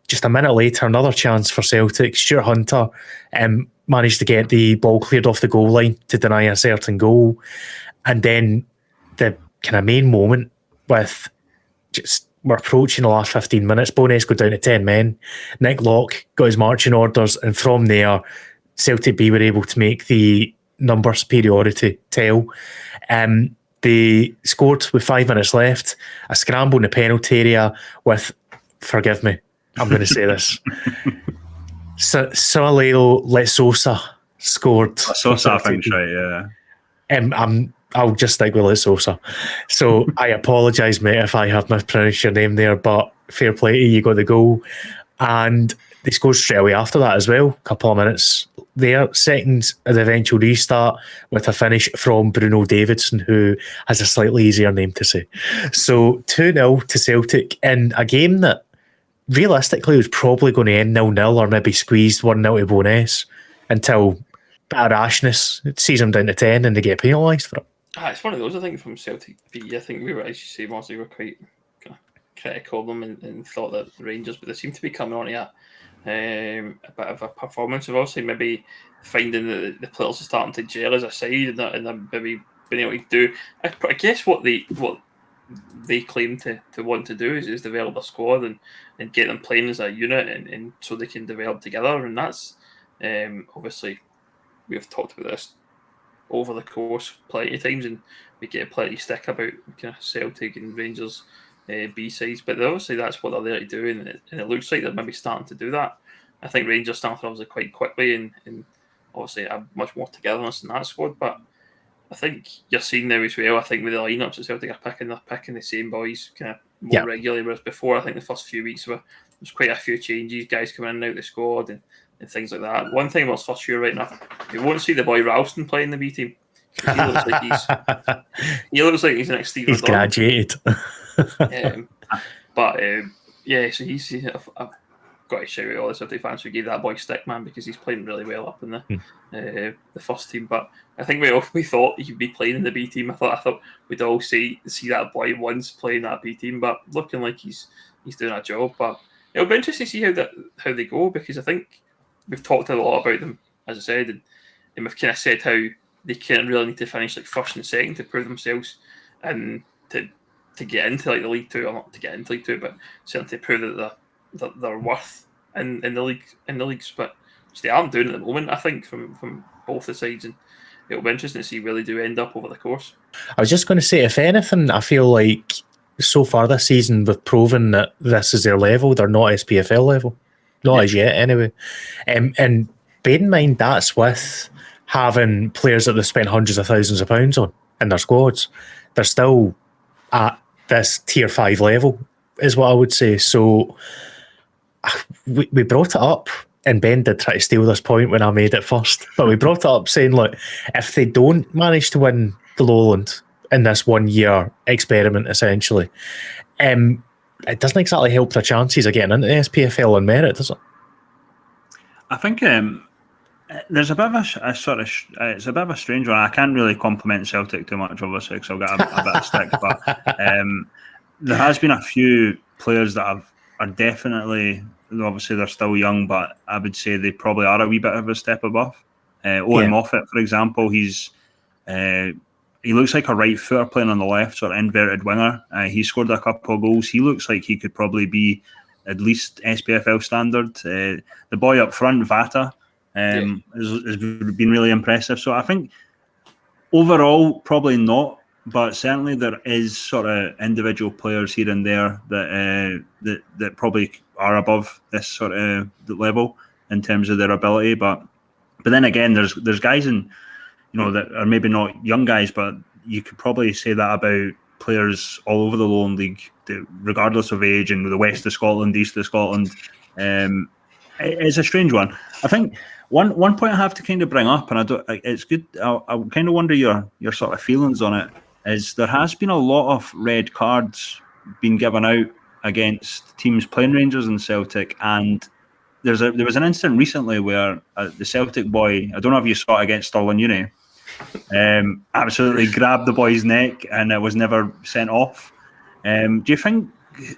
Speaker 2: Just a minute later, another chance for Celtic. Stuart Hunter managed to get the ball cleared off the goal line to deny a certain goal. And then the kind of main moment with we're approaching the last 15 minutes. Bo'ness go down to 10 men. Nick Locke got his marching orders, and from there, Celtic B were able to make the number superiority tell. They scored with 5 minutes left, a scramble in the penalty area with, forgive me, I'm going to say this, Salero Letsosa scored.
Speaker 3: Sosa, I think, right, yeah.
Speaker 2: I'll just stick with Letsosa. So I apologise, mate, if I have mispronounced your name there, but fair play to you, you got the goal. And they scored straight away after that as well, a couple of minutes there. Second, the eventual restart with a finish from Bruno Davidson, who has a slightly easier name to say. So 2-0 to Celtic in a game that realistically was probably going to end 0-0 or maybe squeezed 1-0 to Bo'ness until bit of rashness sees them down to 10 and they get penalised for it.
Speaker 1: It's one of those, I think, from Celtic B. I think we were, as you say, mostly were quite critical of them and thought that the Rangers, but they seem to be coming on to a bit of a performance of obviously maybe finding that the players are starting to gel as a side and maybe being able to do. I guess what they claim to want to do is develop a squad and get them playing as a unit and so they can develop together, and that's obviously we've talked about this over the course plenty of times, and we get plenty of stick about kind of Celtic and Rangers B sides, but obviously that's what they're there to do, and it looks like they're maybe starting to do that. I think Rangers started obviously quite quickly and obviously have much more togetherness in that squad, but I think you're seeing now as well, I think with the lineups that Celtic are picking the same boys kind of more regularly, whereas before I think the first few weeks there's quite a few changes, guys coming in and out of the squad and things like that. One thing about his first year right now, you won't see the boy Ralston playing the B team. He looks like he's next Stephen.
Speaker 2: He's graduated.
Speaker 1: So he's I've got to shout out all the Celtic fans who gave that boy stick, man, because he's playing really well up in the first team. But I think we thought he'd be playing in the B team. I thought we'd all see that boy once playing that B team, but looking like he's doing a job. But it'll be interesting to see how they go, because I think we've talked a lot about them, as I said, and we've kind of said how they kind of really need to finish like first and second to prove themselves and to get into like the League Two, or not to get into League Two, but certainly to prove that they're worth in the leagues. But they aren't doing it at the moment, I think, from both the sides, and it'll be interesting to see where they do end up over the course.
Speaker 2: I was just going to say, if anything, I feel like so far this season we've proven that this is their level. They're not SPFL level, not as yet anyway. And bear in mind that's with having players that they've spent hundreds of thousands of pounds on in their squads. They're still at this tier 5 level, is what I would say. So we brought it up, and Ben did try to steal this point when I made it first, but we brought it up saying, look, if they don't manage to win the Lowland in this 1 year experiment, essentially, it doesn't exactly help their chances of getting into the SPFL on merit, does it?
Speaker 3: I think there's a bit of it's a bit of a strange one. I can't really compliment Celtic too much, obviously, because I'll get a bit of stick. But there has been a few players that are definitely, obviously they're still young, but I would say they probably are a wee bit of a step above. Owen Moffat, for example, he looks like a right footer playing on the left, or inverted winger. He scored a couple of goals. He looks like he could probably be at least SPFL standard. The boy up front, Vata, has been really impressive. So I think overall, probably not, but certainly there is sort of individual players here and there that probably are above this sort of level in terms of their ability. But then again, there's guys in, that are maybe not young guys, but you could probably say that about players all over the Lowland League, regardless of age, and the west of Scotland, east of Scotland. It's a strange one. I think one point I have to kind of bring up, and it's good. I kind of wonder your sort of feelings on it. Is there has been a lot of red cards being given out against teams playing Rangers and Celtic, and there was an incident recently where the Celtic boy, I don't know if you saw it against Stirling Uni, absolutely grabbed the boy's neck, and it was never sent off. Do you think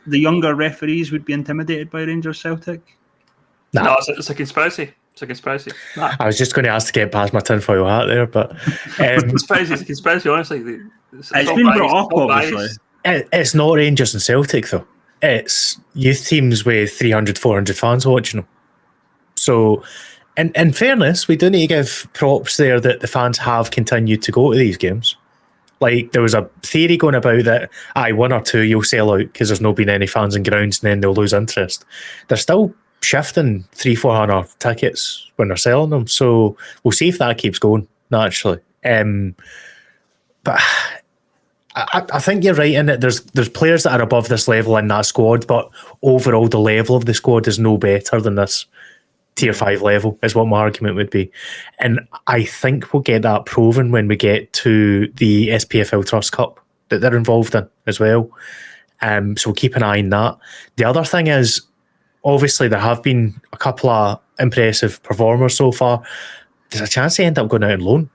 Speaker 3: the younger referees would be intimidated by Rangers Celtic?
Speaker 1: No, it's a conspiracy. It's a conspiracy. Nah.
Speaker 2: I was just going to ask to get past my tinfoil hat there, but
Speaker 1: it's a conspiracy. Honestly,
Speaker 3: it's been brought up. Obviously,
Speaker 2: it's not Rangers and Celtic though. It's youth teams with 300, 400 fans watching them. So, in fairness, we do need to give props there that the fans have continued to go to these games. Like, there was a theory going about that, one or two you'll sell out because there's not been any fans in grounds, and then they'll lose interest. They're still shifting 300-400 tickets when they're selling them, so we'll see if that keeps going naturally. But I think you're right in that there's players that are above this level in that squad, but overall the level of the squad is no better than this tier 5 level, is what my argument would be. And I think we'll get that proven when we get to the SPFL Trust Cup that they're involved in as well. So we'll keep an eye on that. The other thing is, obviously there have been a couple of impressive performers so far. There's a chance they end up going out on loan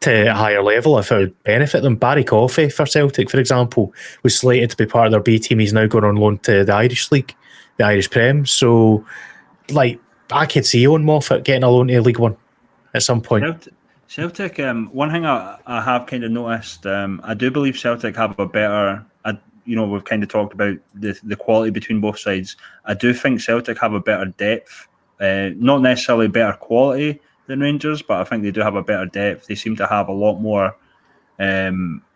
Speaker 2: to a higher level if it would benefit them. Barry Coffey for Celtic, for example, was slated to be part of their B team. He's now going on loan to the Irish League, the Irish Prem. So, I could see Owen Moffat getting a loan to League One at some point.
Speaker 3: Celtic, one thing I have kind of noticed, I do believe Celtic have a better, we've kind of talked about the quality between both sides. I do think Celtic have a better depth, not necessarily better quality than Rangers, but I think they do have a better depth. They seem to have a lot more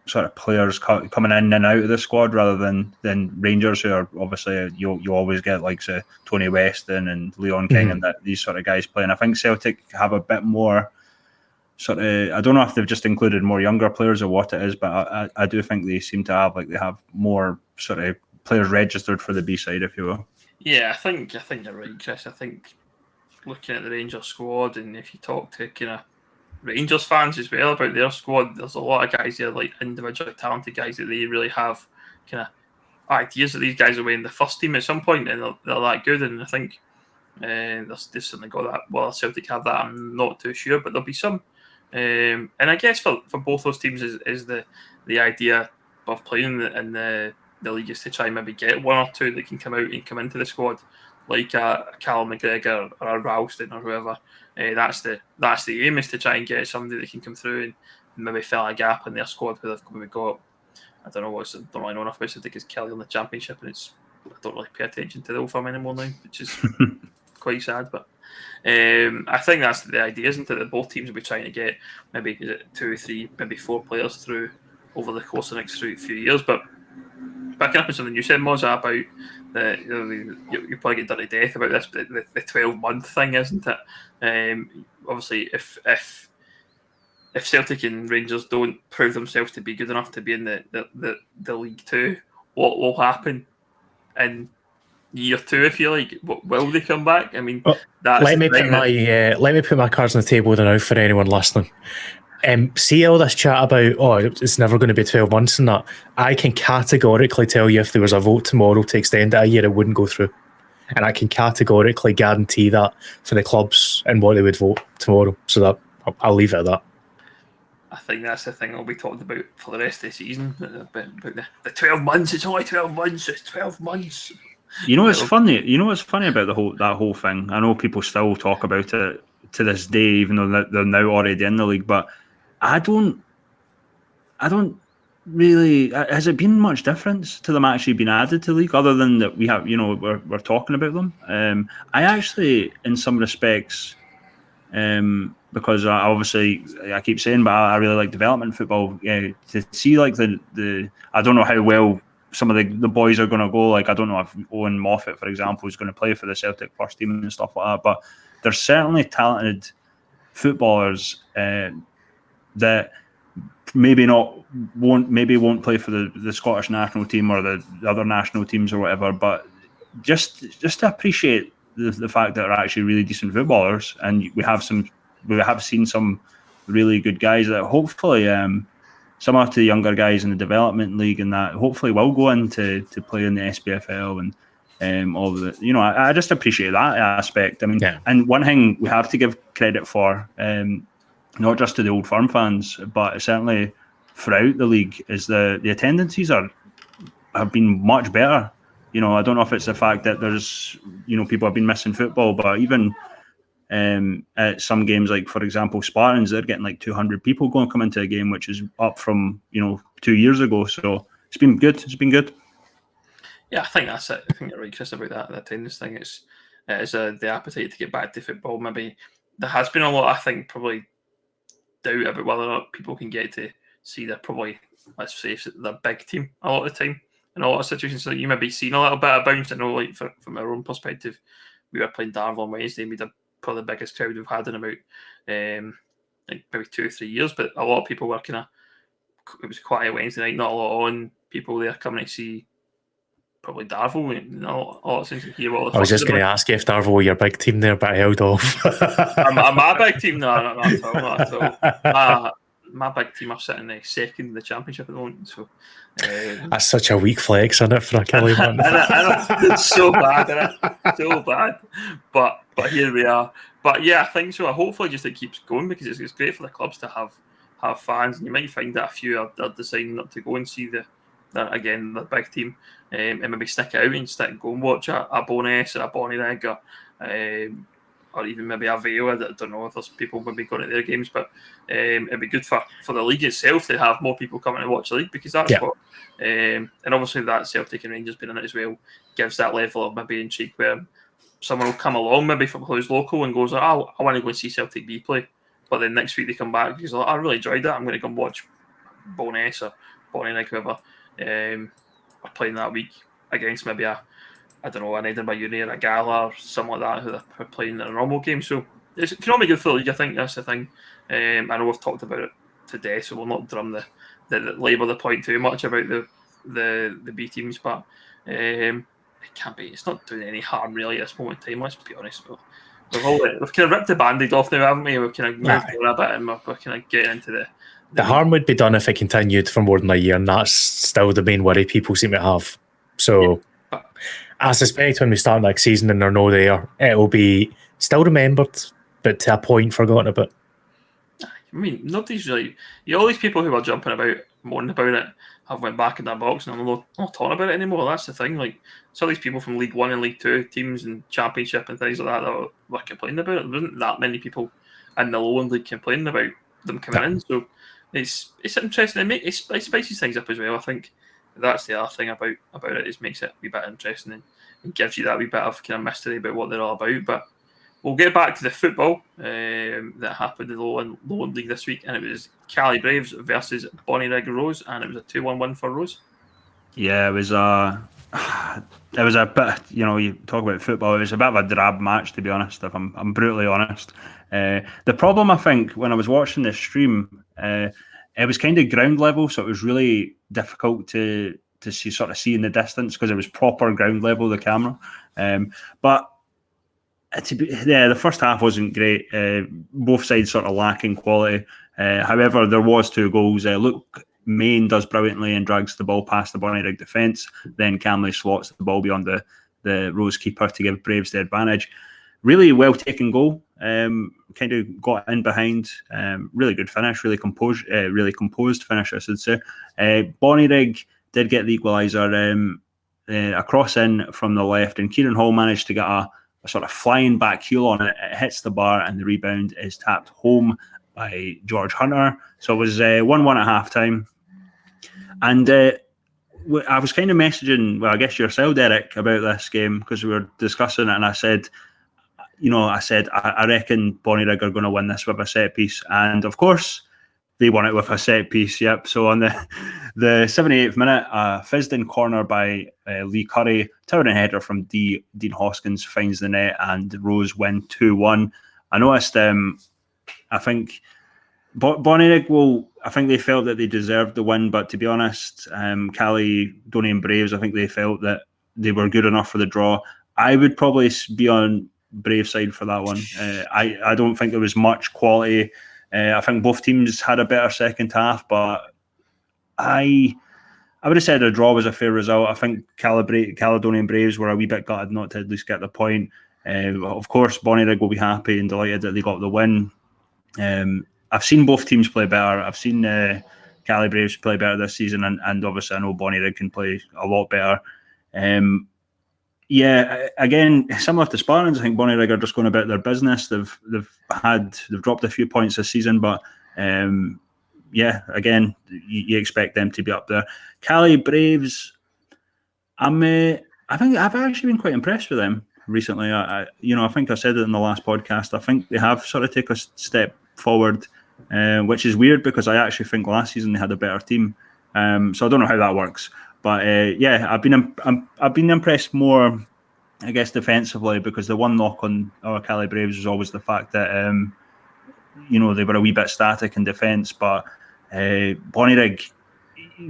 Speaker 3: sort of players coming in and out of the squad rather than Rangers, who are obviously you always get like Tony Weston and Leon King and these sort of guys playing. I think Celtic have a bit more sort of, I don't know if they've just included more younger players or what it is, but I do think they seem to have they have more sort of players registered for the B side, if you will.
Speaker 1: Yeah, I think you're right, Chris. I think looking at the Rangers squad, and if you talk to kind of Rangers fans as well about their squad, there's a lot of guys there, like individually talented guys that they really have kind of ideas that these guys will be in the first team at some point, and they're that good. And I think they've certainly got that. Well, Celtic have that. I'm not too sure, but there'll be some. And I guess for both those teams is the idea of playing in the league is to try and maybe get one or two that can come out and come into the squad, like a Callum McGregor or a Ralston or whoever. That's the aim, is to try and get somebody that can come through and maybe fill a gap in their squad where they've maybe got, I don't really know enough about Celtic as Kelly on the Championship, and I don't really pay attention to the Old Firm anymore now, which is quite sad. But I think that's the idea, isn't it? That both teams will be trying to get maybe 2, 3, maybe 4 players through over the course of the next few years. But backing up on something you said, Moza, about you probably get done to death about this, but the 12-month thing, isn't it? Obviously, if Celtic and Rangers don't prove themselves to be good enough to be in the League Two, what will happen in year 2, if you like? Will they come back? I mean,
Speaker 2: let me put my cards on the table now for anyone listening. See all this chat about it's never going to be 12 months and that. I can categorically tell you if there was a vote tomorrow to extend it a year, it wouldn't go through. And I can categorically guarantee that for the clubs and what they would vote tomorrow. So that I'll leave it at that.
Speaker 1: I think that's the thing I'll be talking about for the rest of the season. About the 12 months. It's only 12 months. It's 12 months.
Speaker 3: You know what's funny? You know what's funny about that whole thing? I know people still talk about it to this day, even though they're now already in the league. But I don't really. Has it been much difference to them actually being added to the league, other than that we have, we're talking about them? I actually, in some respects, because I keep saying, but I really like development football. To see like the I don't know how well some of the boys are going to go. Like, I don't know if Owen Moffat, for example, is going to play for the Celtic first team and stuff like that. But there's certainly talented footballers that maybe won't play for the Scottish national team or the other national teams or whatever. But just to appreciate the fact that they're actually really decent footballers, and we have seen some really good guys that hopefully, similar to the younger guys in the development league, and that hopefully will go in to play in the SPFL and all the. I just appreciate that aspect. I mean, and one thing we have to give credit for, not just to the Old Firm fans, but certainly throughout the league, is the attendances have been much better. I don't know if it's the fact that there's, people have been missing football, but even at some games, like for example, Spartans, they're getting like 200 people come into a game, which is up from 2 years ago. So it's been good.
Speaker 1: Yeah, I think that's it. I think you're right, Chris, about that attendance thing. It's the appetite to get back to football. Maybe there has been a lot, I think, probably doubt about whether or not people can get to see their probably, let's say, their big team a lot of the time. In a lot of situations, so you may be seeing a little bit of bounce. I know, like from our own perspective, we were playing Darvel on Wednesday, and we had probably the biggest crowd we've had in about like maybe 2 or 3 years. But a lot of people were it was a quiet Wednesday night, not a lot on people there coming to see probably Darvel. A lot of things to hear. I
Speaker 2: was just going to ask you if Darvel were your big team there, but I held off.
Speaker 1: Am I a big team? No, not at all. My big team are sitting second in the championship at the moment. So
Speaker 2: that's such a weak flex, isn't it, for a Kelly one?
Speaker 1: It's so bad, isn't it? So bad. But here we are. But yeah, I think so. Hopefully, just it keeps going, because it's great for the clubs to have fans, and you might find that a few are deciding not to go and see the big team, and maybe stick it out and go and watch a Bonus or a Bonnyrigg or even maybe a Vale. I don't know if there's people maybe going to their games, but it'd be good for the league itself to have more people coming to watch the league, because that's what, and obviously that Celtic and Rangers being in it as well gives that level of maybe intrigue where someone will come along maybe from who's local and goes, oh, I want to go and see Celtic B play, but then next week they come back because I really enjoyed that, I'm going to come watch Bonus or Bonnyrigg, whoever are playing that week against maybe an Edinburgh Uni or a Gala or something like that who are playing in a normal game. So it can all be good for the league. I think that's the thing. I know we've talked about it today, so we'll not drum the labour the point too much about the B teams, but it can't be. It's not doing any harm really at this moment in time. Let's be honest. We've kind of ripped the band-aid off now, haven't we? We've kind of moved on a bit, and we're kind of getting into the
Speaker 2: harm would be done if it continued for more than a year, and that's still the main worry people seem to have. So I suspect when we start next season and they're no there, it'll be still remembered, but to a point forgotten about.
Speaker 1: I mean, nobody's really. All these people who are jumping about, moaning about it, have went back in their box and are not talking about it anymore. That's the thing. Like, some of these people from League 1 and League 2 teams and Championship and things like that were complaining about it. There wasn't that many people in the Lowland League complaining about them coming in. So it's interesting. It spices things up as well. I think that's the other thing about it, is makes it a wee bit interesting and gives you that wee bit of kind of mystery about what they're all about. But we'll get back to the football that happened in the Lowland League this week, and it was Cali Braves versus Bonnyrigg Rose, and it was a 2-1 win for Rose.
Speaker 3: Yeah, it was a bit, you talk about football, it was a bit of a drab match, to be honest, if I'm brutally honest. The problem, I think, when I was watching the stream, it was kind of ground level, so it was really difficult to see in the distance, because it was proper ground level, the camera. But the first half wasn't great. Both sides sort of lacking quality. However, there was 2 goals. Luke Main does brilliantly and drags the ball past the Bonnyrigg defence. Then Camley slots the ball beyond the Rose keeper to give Braves the advantage. Really well taken goal. Kind of got in behind. Really good finish. Really composed finish, I should say. Bonnyrigg did get the equaliser. A cross in from the left, and Kieran Hall managed to get a sort of flying back heel on it. It hits the bar, and the rebound is tapped home by George Hunter. So it was 1-1 at halftime. And I was kind of messaging, well, I guess yourself, Derek, about this game because we were discussing it, and I said, I reckon Bonnyrigg are going to win this with a set piece. And of course, they won it with a set piece. Yep. So on the 78th minute, a fizzed-in corner by Lee Curry, towering header from Dean Hoskins finds the net, and Rose win 2-1. I noticed, I think Bonnyrigg I think they felt that they deserved the win, but to be honest, Caledonian Braves, I think they felt that they were good enough for the draw. I would probably be on Brave side for that one. I don't think there was much quality. I think both teams had a better second half, but I would have said a draw was a fair result. I think Caledonian Braves were a wee bit gutted not to at least get the point. Of course, Bonnyrigg will be happy and delighted that they got the win. I've seen both teams play better. I've seen Cali Braves play better this season, and obviously I know Bonnyrigg can play a lot better. Again, similar to Spartans, I think Bonnyrigg are just going about their business. They've dropped a few points this season, but again, you expect them to be up there. Cali Braves, I think I've actually been quite impressed with them recently. I think I said it in the last podcast. I think they have sort of taken a step forward, which is weird because I actually think last season they had a better team. So I don't know how that works. But I've been impressed more, I guess, defensively, because the one knock on our Cali Braves was always the fact that they were a wee bit static in defence. But Bonnyrigg,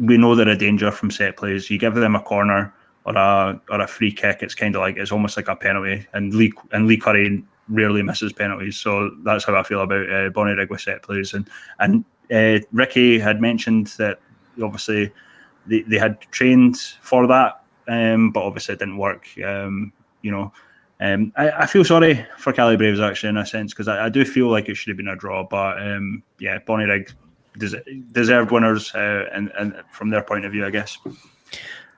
Speaker 3: we know they're a danger from set plays. You give them a corner or a free kick, it's almost like a penalty. And Lee Curry rarely misses penalties, so that's how I feel about Bonnyrigg with set plays. And Ricky had mentioned that obviously they had trained for that, but obviously it didn't work. I feel sorry for Cali Braves actually in a sense, because I do feel like it should have been a draw, but Bonnyrigg deserved winners, and from their point of view, I guess.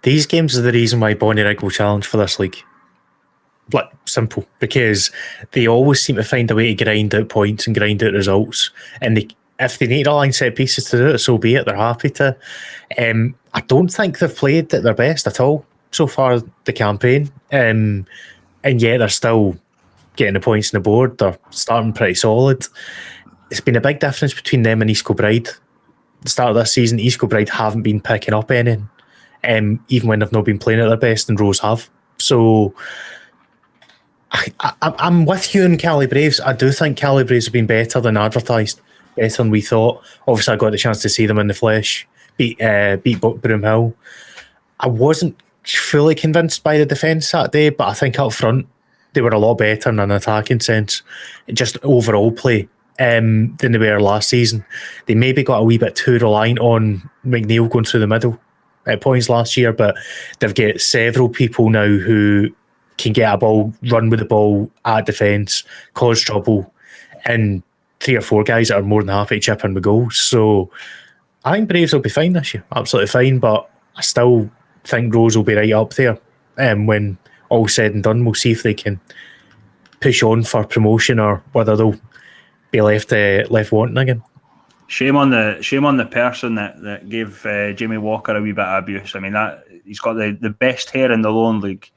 Speaker 2: These games are the reason why Bonnyrigg will challenge for this league. Like, simple, because they always seem to find a way to grind out points and grind out results, and if they need to line set pieces to do it, so be it. They're happy to. I don't think they've played at their best at all so far the campaign, and yet they're still getting the points on the board. They're starting pretty solid. It's been a big difference between them and East Kilbride. At the start of this season, East Kilbride haven't been picking up anything, even when they've not been playing at their best, and Rose have. So I'm with you in Cali Braves. I do think Cali Braves have been better than advertised, better than we thought. Obviously, I got the chance to see them in the flesh, beat Broomhill. I wasn't fully convinced by the defence that day, but I think up front they were a lot better in an attacking sense, just overall play, than they were last season. They maybe got a wee bit too reliant on McNeil going through the middle at points last year, but they've got several people now who can get a ball, run with the ball at defence, cause trouble, and 3 or 4 guys that are more than happy to chip in with goals. So I think Braves will be fine this year, absolutely fine, but I still think Rose will be right up there. When all's said and done, we'll see if they can push on for promotion or whether they'll be left wanting again.
Speaker 3: Shame on the person that gave Jamie Walker a wee bit of abuse. I mean, that he's got the best hair in the Lowland League.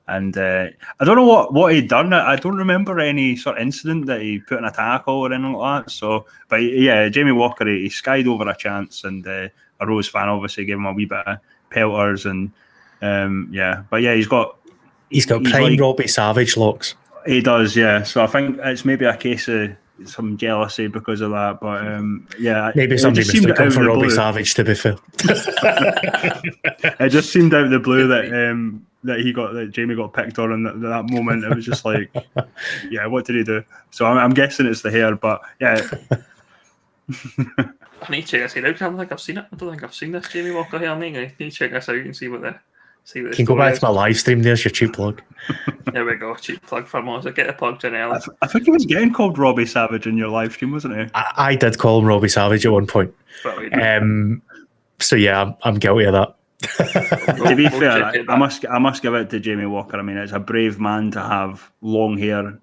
Speaker 3: And I don't know what he'd done. I don't remember any sort of incident that he put in a tackle or anything like that. So, but yeah, Jamie Walker, he skied over a chance, and a Rose fan obviously gave him a wee bit of pelters, and but yeah, he's got
Speaker 2: prime like, Robbie Savage looks.
Speaker 3: He does, yeah. So I think it's maybe a case of some jealousy because of that, but
Speaker 2: maybe somebody mistook him for Robbie Savage, to be fair.
Speaker 3: It just seemed out of the blue that Jamie got picked on in that moment. It was just like, yeah, what did he do? So I'm guessing it's the hair, but yeah.
Speaker 1: I need to check this out. I don't think I've seen it. I don't think I've seen this Jamie Walker hair. I need to check this out and see what the
Speaker 2: you can go back to my live stream. There's your cheap plug.
Speaker 1: There we go, cheap plug for Moz. Get the plug in early.
Speaker 3: I think he was getting called Robbie Savage in your live stream, wasn't he?
Speaker 2: I did call him Robbie Savage at one point. So yeah, I'm guilty of that.
Speaker 3: To be fair, I must give it to Jamie Walker. I mean, it's a brave man to have long hair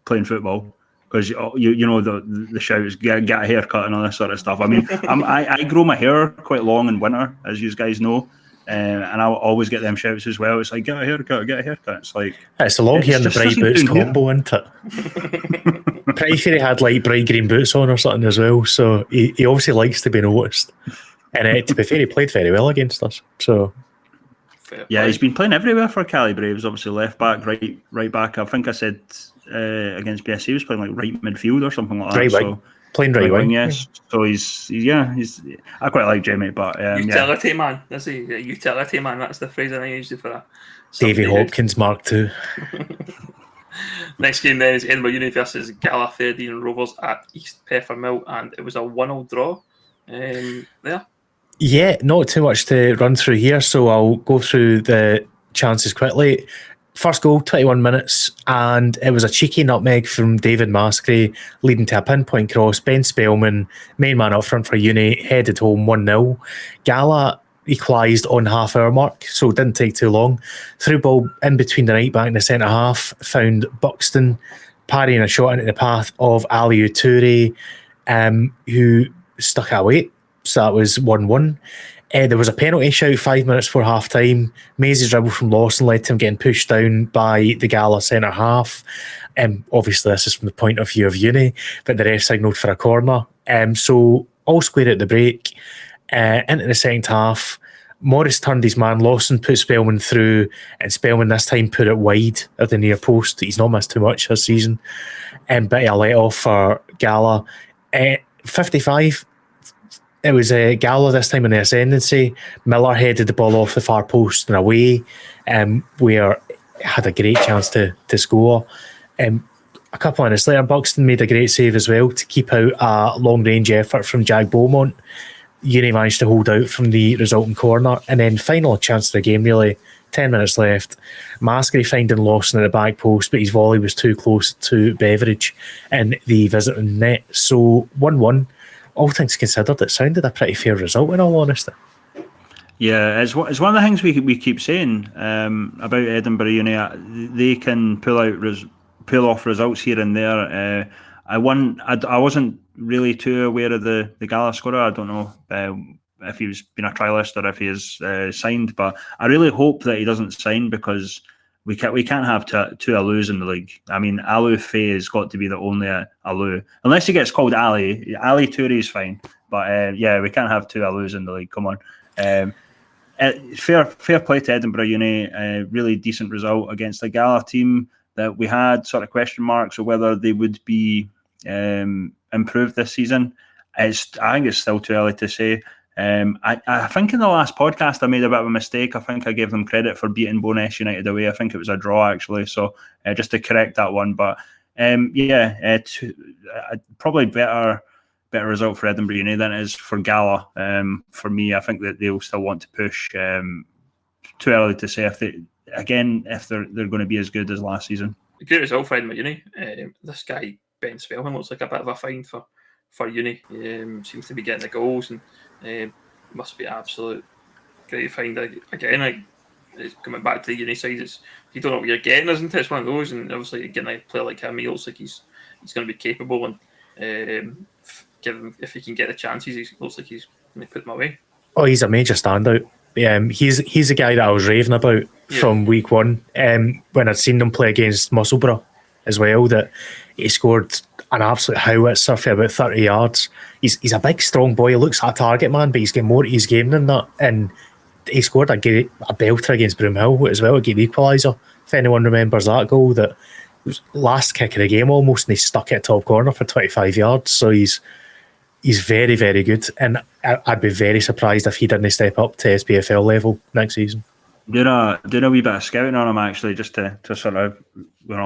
Speaker 3: playing football, because you know the shouts, get a haircut and all this sort of stuff. I mean, I grow my hair quite long in winter, as you guys know, and I always get them shouts as well. It's like, get a haircut. It's like,
Speaker 2: it's the long hair and the bright boots combo, isn't it? Pretty sure he had like bright green boots on or something as well, so he obviously likes to be noticed. And to be fair, he played very well against us. So
Speaker 3: yeah, he's been playing everywhere for Cali Braves. Obviously, left back, right back. I think I said against BSC he was playing like right midfield or something like that.
Speaker 2: Right wing. Playing right wing.
Speaker 3: Yes. So he's. I quite like Jamie, but
Speaker 1: utility man. Is he a utility man? That's the phrase I use for that.
Speaker 2: Davy Hopkins, Mark II.
Speaker 1: Next game then is Edinburgh Uni versus Gala Rovers at East Peffermill, and it was a 1-1 draw. There.
Speaker 2: Yeah, not too much to run through here, so I'll go through the chances quickly. First goal, 21 minutes, and it was a cheeky nutmeg from David Maskery, leading to a pinpoint cross. Ben Spellman, main man up front for Uni, headed home 1-0. Gala equalised on half-hour mark, so it didn't take too long. Through ball in between the right back and the centre half, found Buxton parrying a shot into the path of Ali Toure, who stuck it away. So that was 1-1. There was a penalty shout 5 minutes before half time. Maze's dribble from Lawson led to him getting pushed down by the Gala centre half. Obviously, this is from the point of view of Uni, but the ref signalled for a corner. So all square at the break. Into the second half, Morris turned his man. Lawson put Spellman through, and Spellman this time put it wide of the near post. He's not missed too much this season. Bit of a let off for Gala. 55. It was Gala this time in the ascendancy. Miller headed the ball off the far post and away, where had a great chance to score. A couple of minutes later, Buxton made a great save as well to keep out a long-range effort from Jack Beaumont. Uni managed to hold out from the resulting corner, and then final chance of the game, really, 10 minutes left. Maskery finding Lawson at the back post, but his volley was too close to Beveridge in the visiting net. So 1-1. All things considered, it sounded a pretty fair result, in all honesty.
Speaker 3: Yeah, it's one of the things we keep saying about Edinburgh Uni. They can pull off results here and there. I wasn't really too aware of the Gala scorer. I don't know if he's been a trialist or if he is signed, but I really hope that he doesn't sign, because we can't have two Alus in the league. I mean, Alu Faye has got to be the only Alu, unless he gets called Ali. Ali Toure is fine, but we can't have two Alus in the league. Come on. Fair play to Edinburgh Uni. Really decent result against the Gala team that we had sort of question marks of whether they would be improved this season. I think it's still too early to say. I think in the last podcast I made a bit of a mistake. I think I gave them credit for beating Bo'ness United away. I think it was a draw, actually. So just to correct that one. But probably better result for Edinburgh Uni than it is for Gala. For me, I think that they'll still want to push. Too early to say if they're going to be as good as last season.
Speaker 1: A great result for Edinburgh Uni. This guy Ben Spellman looks like a bit of a find for Uni. Seems to be getting the goals, and must be an absolute great find again. It's coming back to the Uni side. You don't know what you're getting, isn't it? It's one of those, and obviously getting a player like him, he looks like he's going to be capable, and if he can get the chances, he looks like he's going to put them away. Oh,
Speaker 2: he's a major standout. He's the guy that I was raving about from week one, when I'd seen him play against Musselburgh as well, that he scored an absolute howitzer for about 30 yards. He's a big, strong boy. He looks like a target man, but he's getting more to his game than that. And he scored a belter against Broomhill as well, a game equaliser. If anyone remembers that goal, that was last kick of the game almost, and he stuck it top corner for 25 yards. So he's very, very good. And I'd be very surprised if he didn't step up to SPFL level next season.
Speaker 3: Doing a wee bit of scouting on him, actually, just to sort of,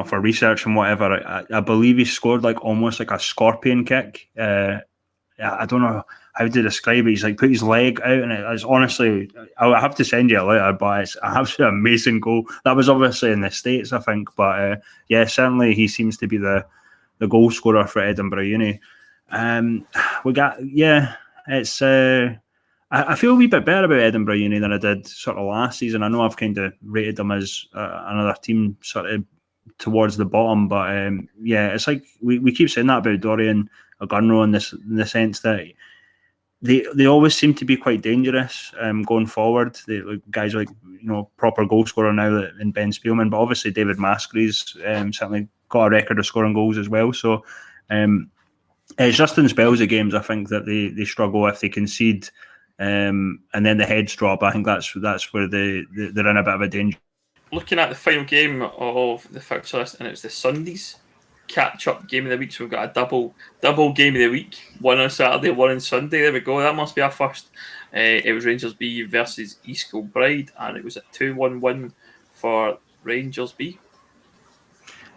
Speaker 3: for research and whatever. I believe he scored almost like a scorpion kick. I don't know how to describe it. He's put his leg out, and it's honestly, I'll have to send you a later, but it's an absolutely amazing goal. That was obviously in the States, I think, but certainly he seems to be the goal scorer for Edinburgh Uni. It's I feel a wee bit better about Edinburgh Uni than I did sort of last season. I know I've kind of rated them as another team sort of towards the bottom, but yeah, it's like we keep saying that about Dorian O'Gunrow in the sense that they always seem to be quite dangerous going forward. Guys like proper goal scorer now in Ben Spielman, but obviously David Maskery's certainly got a record of scoring goals as well. So it's just in spells of games I think that they struggle if they concede. And then the heads drop. I think that's where they're in a bit of a danger.
Speaker 1: Looking at the final game of the fixture list, and it was the Sunday's catch-up game of the week. So we've got a double game of the week. One on Saturday, one on Sunday. There we go. That must be our first. It was Rangers B versus East Kilbride, and it was a 2-1 win for Rangers B.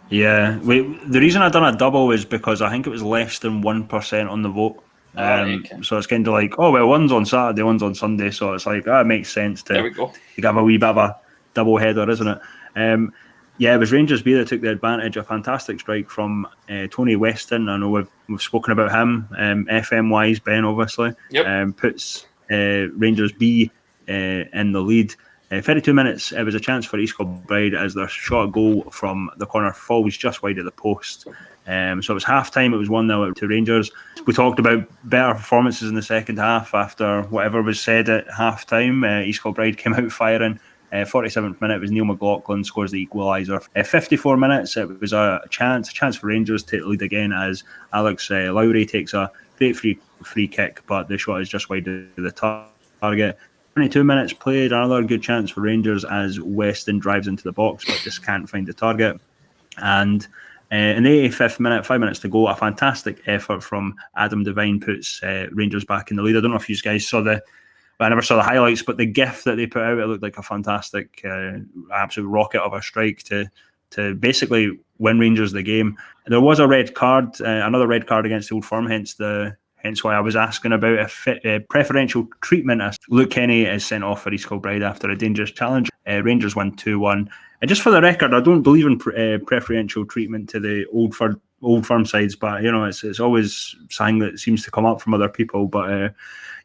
Speaker 3: Yeah, the reason I done a double is because I think it was less than 1% on the vote.
Speaker 1: Okay.
Speaker 3: So it's kind of like, oh well, one's on Saturday, one's on Sunday, so it's like it makes sense to have a wee bit of a double header, isn't it? Yeah, it was Rangers B that took the advantage. A fantastic strike from Tony Weston. I know we've spoken about him. FM wise, Ben obviously puts Rangers B in the lead. 32 minutes, it was a chance for East Kilbride as their shot goal from the corner falls just wide of the post. So it was half-time, it was 1-0 to Rangers. We talked about better performances in the second half after whatever was said at half-time. East Kilbride came out firing. 47th minute, it was Neil McLaughlin scores the equaliser. 54 minutes, it was a chance for Rangers to lead again as Alex Lowry takes a great free kick, but the shot is just wide of the target. 22 minutes played, another good chance for Rangers as Weston drives into the box but just can't find the target. And in the 85th minute, 5 minutes to go, a fantastic effort from Adam Devine puts Rangers back in the lead. I don't know if you guys saw I never saw the highlights, but the GIF that they put out, it looked like a fantastic, absolute rocket of a strike to basically win Rangers the game. There was a red card, another red card against Old Firm, hence why I was asking about a preferential treatment. As Luke Kenny is sent off for East Kilbride after a dangerous challenge. Rangers win 2-1. And just for the record, I don't believe in preferential treatment to the Old Firm sides, but it's always something that seems to come up from other people. But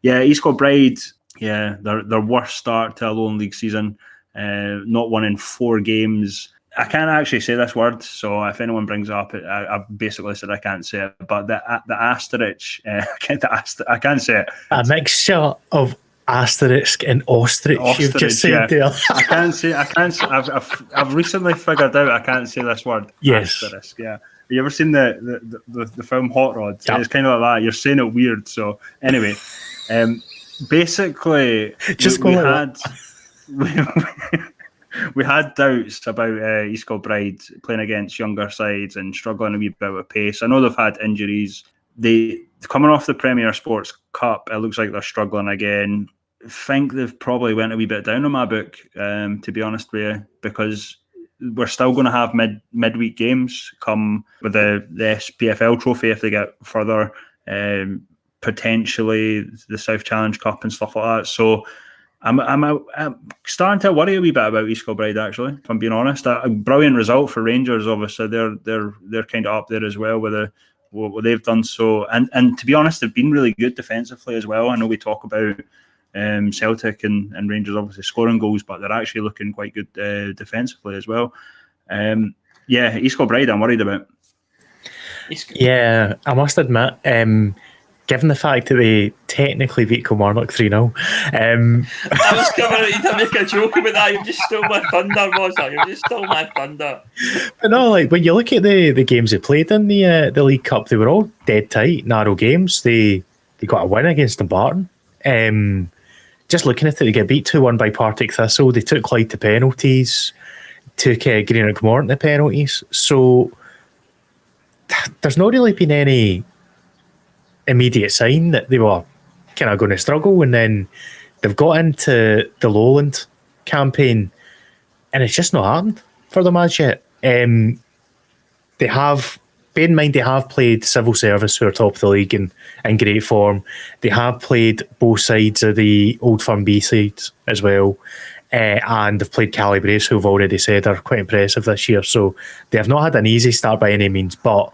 Speaker 3: yeah, East Kilbride, their worst start to a Lowland League season, not won in 4 games. I can't actually say this word, so if anyone brings it up, I've basically said I can't say it. But the asterisk, I can't say it.
Speaker 2: A mixture of asterisk and ostrich. You've just said there.
Speaker 3: I can't say. I've recently figured out I can't say this word.
Speaker 2: Yes.
Speaker 3: Asterisk. Yeah. Have you ever seen the film Hot Rod?
Speaker 2: Yeah.
Speaker 3: It's kind of like that. You're saying it weird. So anyway, basically, we had doubts about East Kilbride playing against younger sides and struggling a wee bit with pace. I know they've had injuries. They coming off the Premier Sports Cup, it looks like they're struggling again. I think they've probably went a wee bit down on my book, to be honest with you, because we're still going to have midweek games come with the SPFL trophy if they get further, potentially the South Challenge Cup and stuff like that. So I'm starting to worry a wee bit about East Kilbride, actually, if I'm being honest. A brilliant result for Rangers, obviously. They're kind of up there as well with what they've done. So and to be honest, they've been really good defensively as well. I know we talk about Celtic and Rangers obviously scoring goals, but they're actually looking quite good defensively as well. East Kilbride I'm worried about.
Speaker 2: Yeah, I must admit, given the fact that they technically beat Kilmarnock 3-0.
Speaker 1: I was coming to make a joke about that. You've just stole my thunder, Mozart. You've just stole my thunder.
Speaker 2: But no, like when you look at the games they played in the League Cup, they were all dead tight, narrow games. They got a win against Dumbarton. Just looking at it, they get beat 2-1 by Partick Thistle. They took Clyde to penalties, took Greenock Morton to penalties. So there's not really been any immediate sign that they were kind of going to struggle, and then they've got into the Lowland campaign and it's just not happened for them as yet. They have, bear in mind, they have played Civil Service, who are top of the league in great form. They have played both sides of the Old Firm B sides as well, and they've played Cali Braves, who have already said are quite impressive this year. So they have not had an easy start by any means, but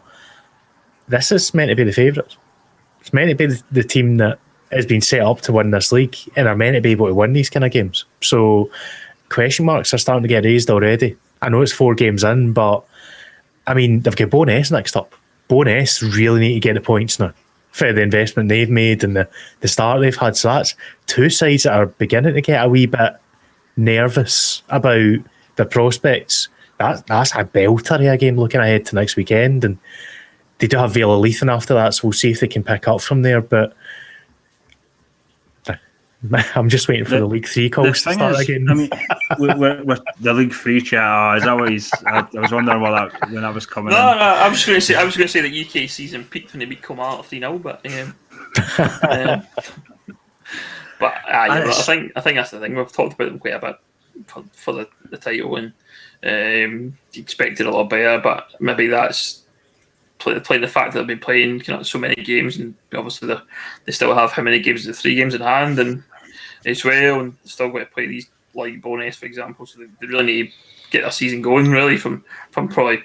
Speaker 2: this is meant to be the favourites. It's meant to be the team that has been set up to win this league and are meant to be able to win these kind of games. So question marks are starting to get raised already. I know it's 4 games in, but I mean, they've got Bo'ness next up. Bo'ness really need to get the points now for the investment they've made and the start they've had. So that's 2 sides that are beginning to get a wee bit nervous about the prospects. That's a belter of a game looking ahead to next weekend, and they do have Vale of Leithen after that, so we'll see if they can pick up from there. But I'm just waiting for the League 3 calls to start again.
Speaker 3: I mean, with the League 3 chat, is that what I was wondering when that was coming in.
Speaker 1: No, I was going to say that UK season peaked when they beat Kilmarnock 3-0, but I think that's the thing. We've talked about them quite a bit for the title, and expected a lot better, but maybe that's playing the fact that they've been playing so many games, and obviously they still have how many games? The 3 games in hand, and as well, and still got to play these like Bo'ness, for example. So they really need to get their season going really from Saturday.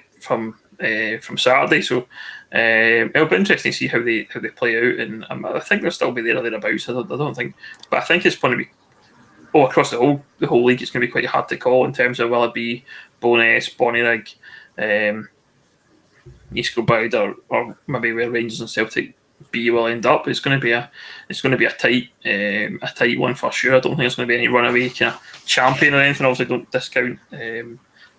Speaker 1: So it'll be interesting to see how they play out, and I think they'll still be there or thereabouts. I don't think, but I think it's going to be across the whole league. It's going to be quite hard to call in terms of will it be Bo'ness, Bonnyrigg, East Kilbride, or maybe where Rangers and Celtic B will end up. It's going to be a tight one for sure. I don't think it's going to be any runaway kind of champion or anything. Obviously, don't discount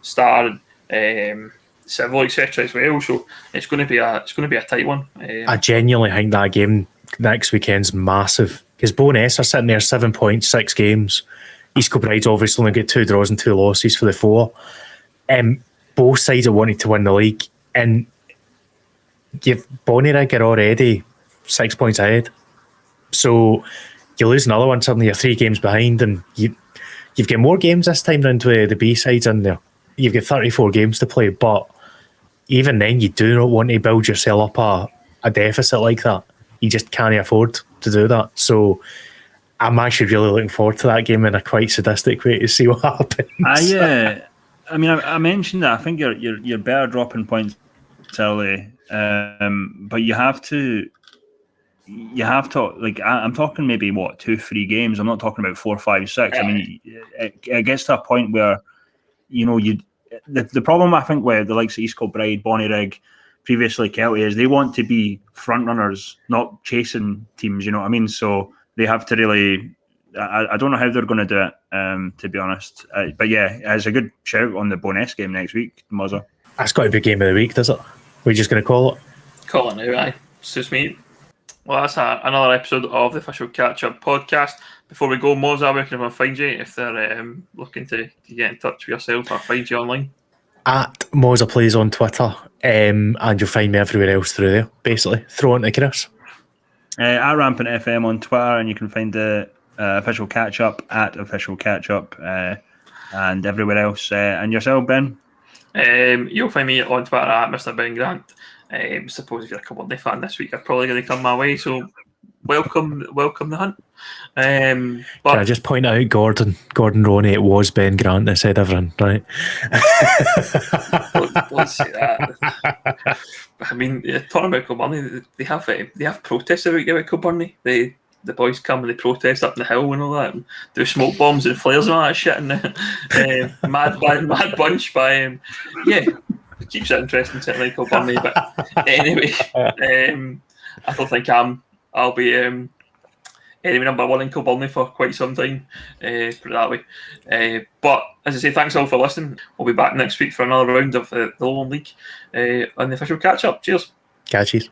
Speaker 1: Star and Civil, etc. as well. So it's going to be a tight one.
Speaker 2: I genuinely think that game next weekend's massive because Bo'ness are sitting there 7 points, 6 games. East Kilbride's obviously only got 2 draws and 2 losses for the 4. Both sides are wanting to win the league, and Bonnyrigg are already 6 points ahead. So you lose another one, suddenly you're 3 games behind, and you've got more games this time round to the B sides in there. You've got 34 games to play, but even then you do not want to build yourself up a deficit like that. You just can't afford to do that. So I'm actually really looking forward to that game in a quite sadistic way to see what happens.
Speaker 3: I mean, I mentioned that I think you're better dropping points early, but you have to like I'm talking maybe 2-3 games. I'm not talking about 4, 5, 6. I mean, it gets to a point where the problem I think with the likes of East Kilbride, Bonnyrigg, previously Kelty is they want to be front runners, not chasing teams. You know what I mean? So they have to really. I don't know how they're going to do it, to be honest. But yeah, it's a good shout on the Bo'ness game next week, Muzza.
Speaker 2: That's got to be game of the week, does it? We're just going to call it?
Speaker 1: Call it now, aye. Suits me. Well, that's another episode of the Official Catchup podcast. Before we go, Mozza, where can everyone find you if they're looking to get in touch with yourself or find you online?
Speaker 2: At Mozza Plays on Twitter, and you'll find me everywhere else through there, basically. Throw it to Chris.
Speaker 3: At Rampant FM on Twitter, and you can find the Official Catchup at Official Catchup and everywhere else. And yourself, Ben?
Speaker 1: You'll find me on Twitter at Mr. Ben Grant. Suppose if you're a Kilbride fan this week, you're probably going to come my way. So welcome the hunt. Can
Speaker 2: I just point out Gordon Roney? It was Ben Grant that said everything, right?
Speaker 1: don't say that. I mean, talking about Kilbride, they have protests about Kilbride. The boys come and they protest up in the hill and all that, and do smoke bombs and flares and all that shit, and mad bunch by it keeps it interesting, certainly Kilbride. But anyway, I don't think I'll be enemy number 1 in Kilbride for quite some time, put it that way. But as I say, thanks all for listening. We'll be back next week for another round of the Lowland League on the Official Catch Up. Cheers.
Speaker 2: Catches.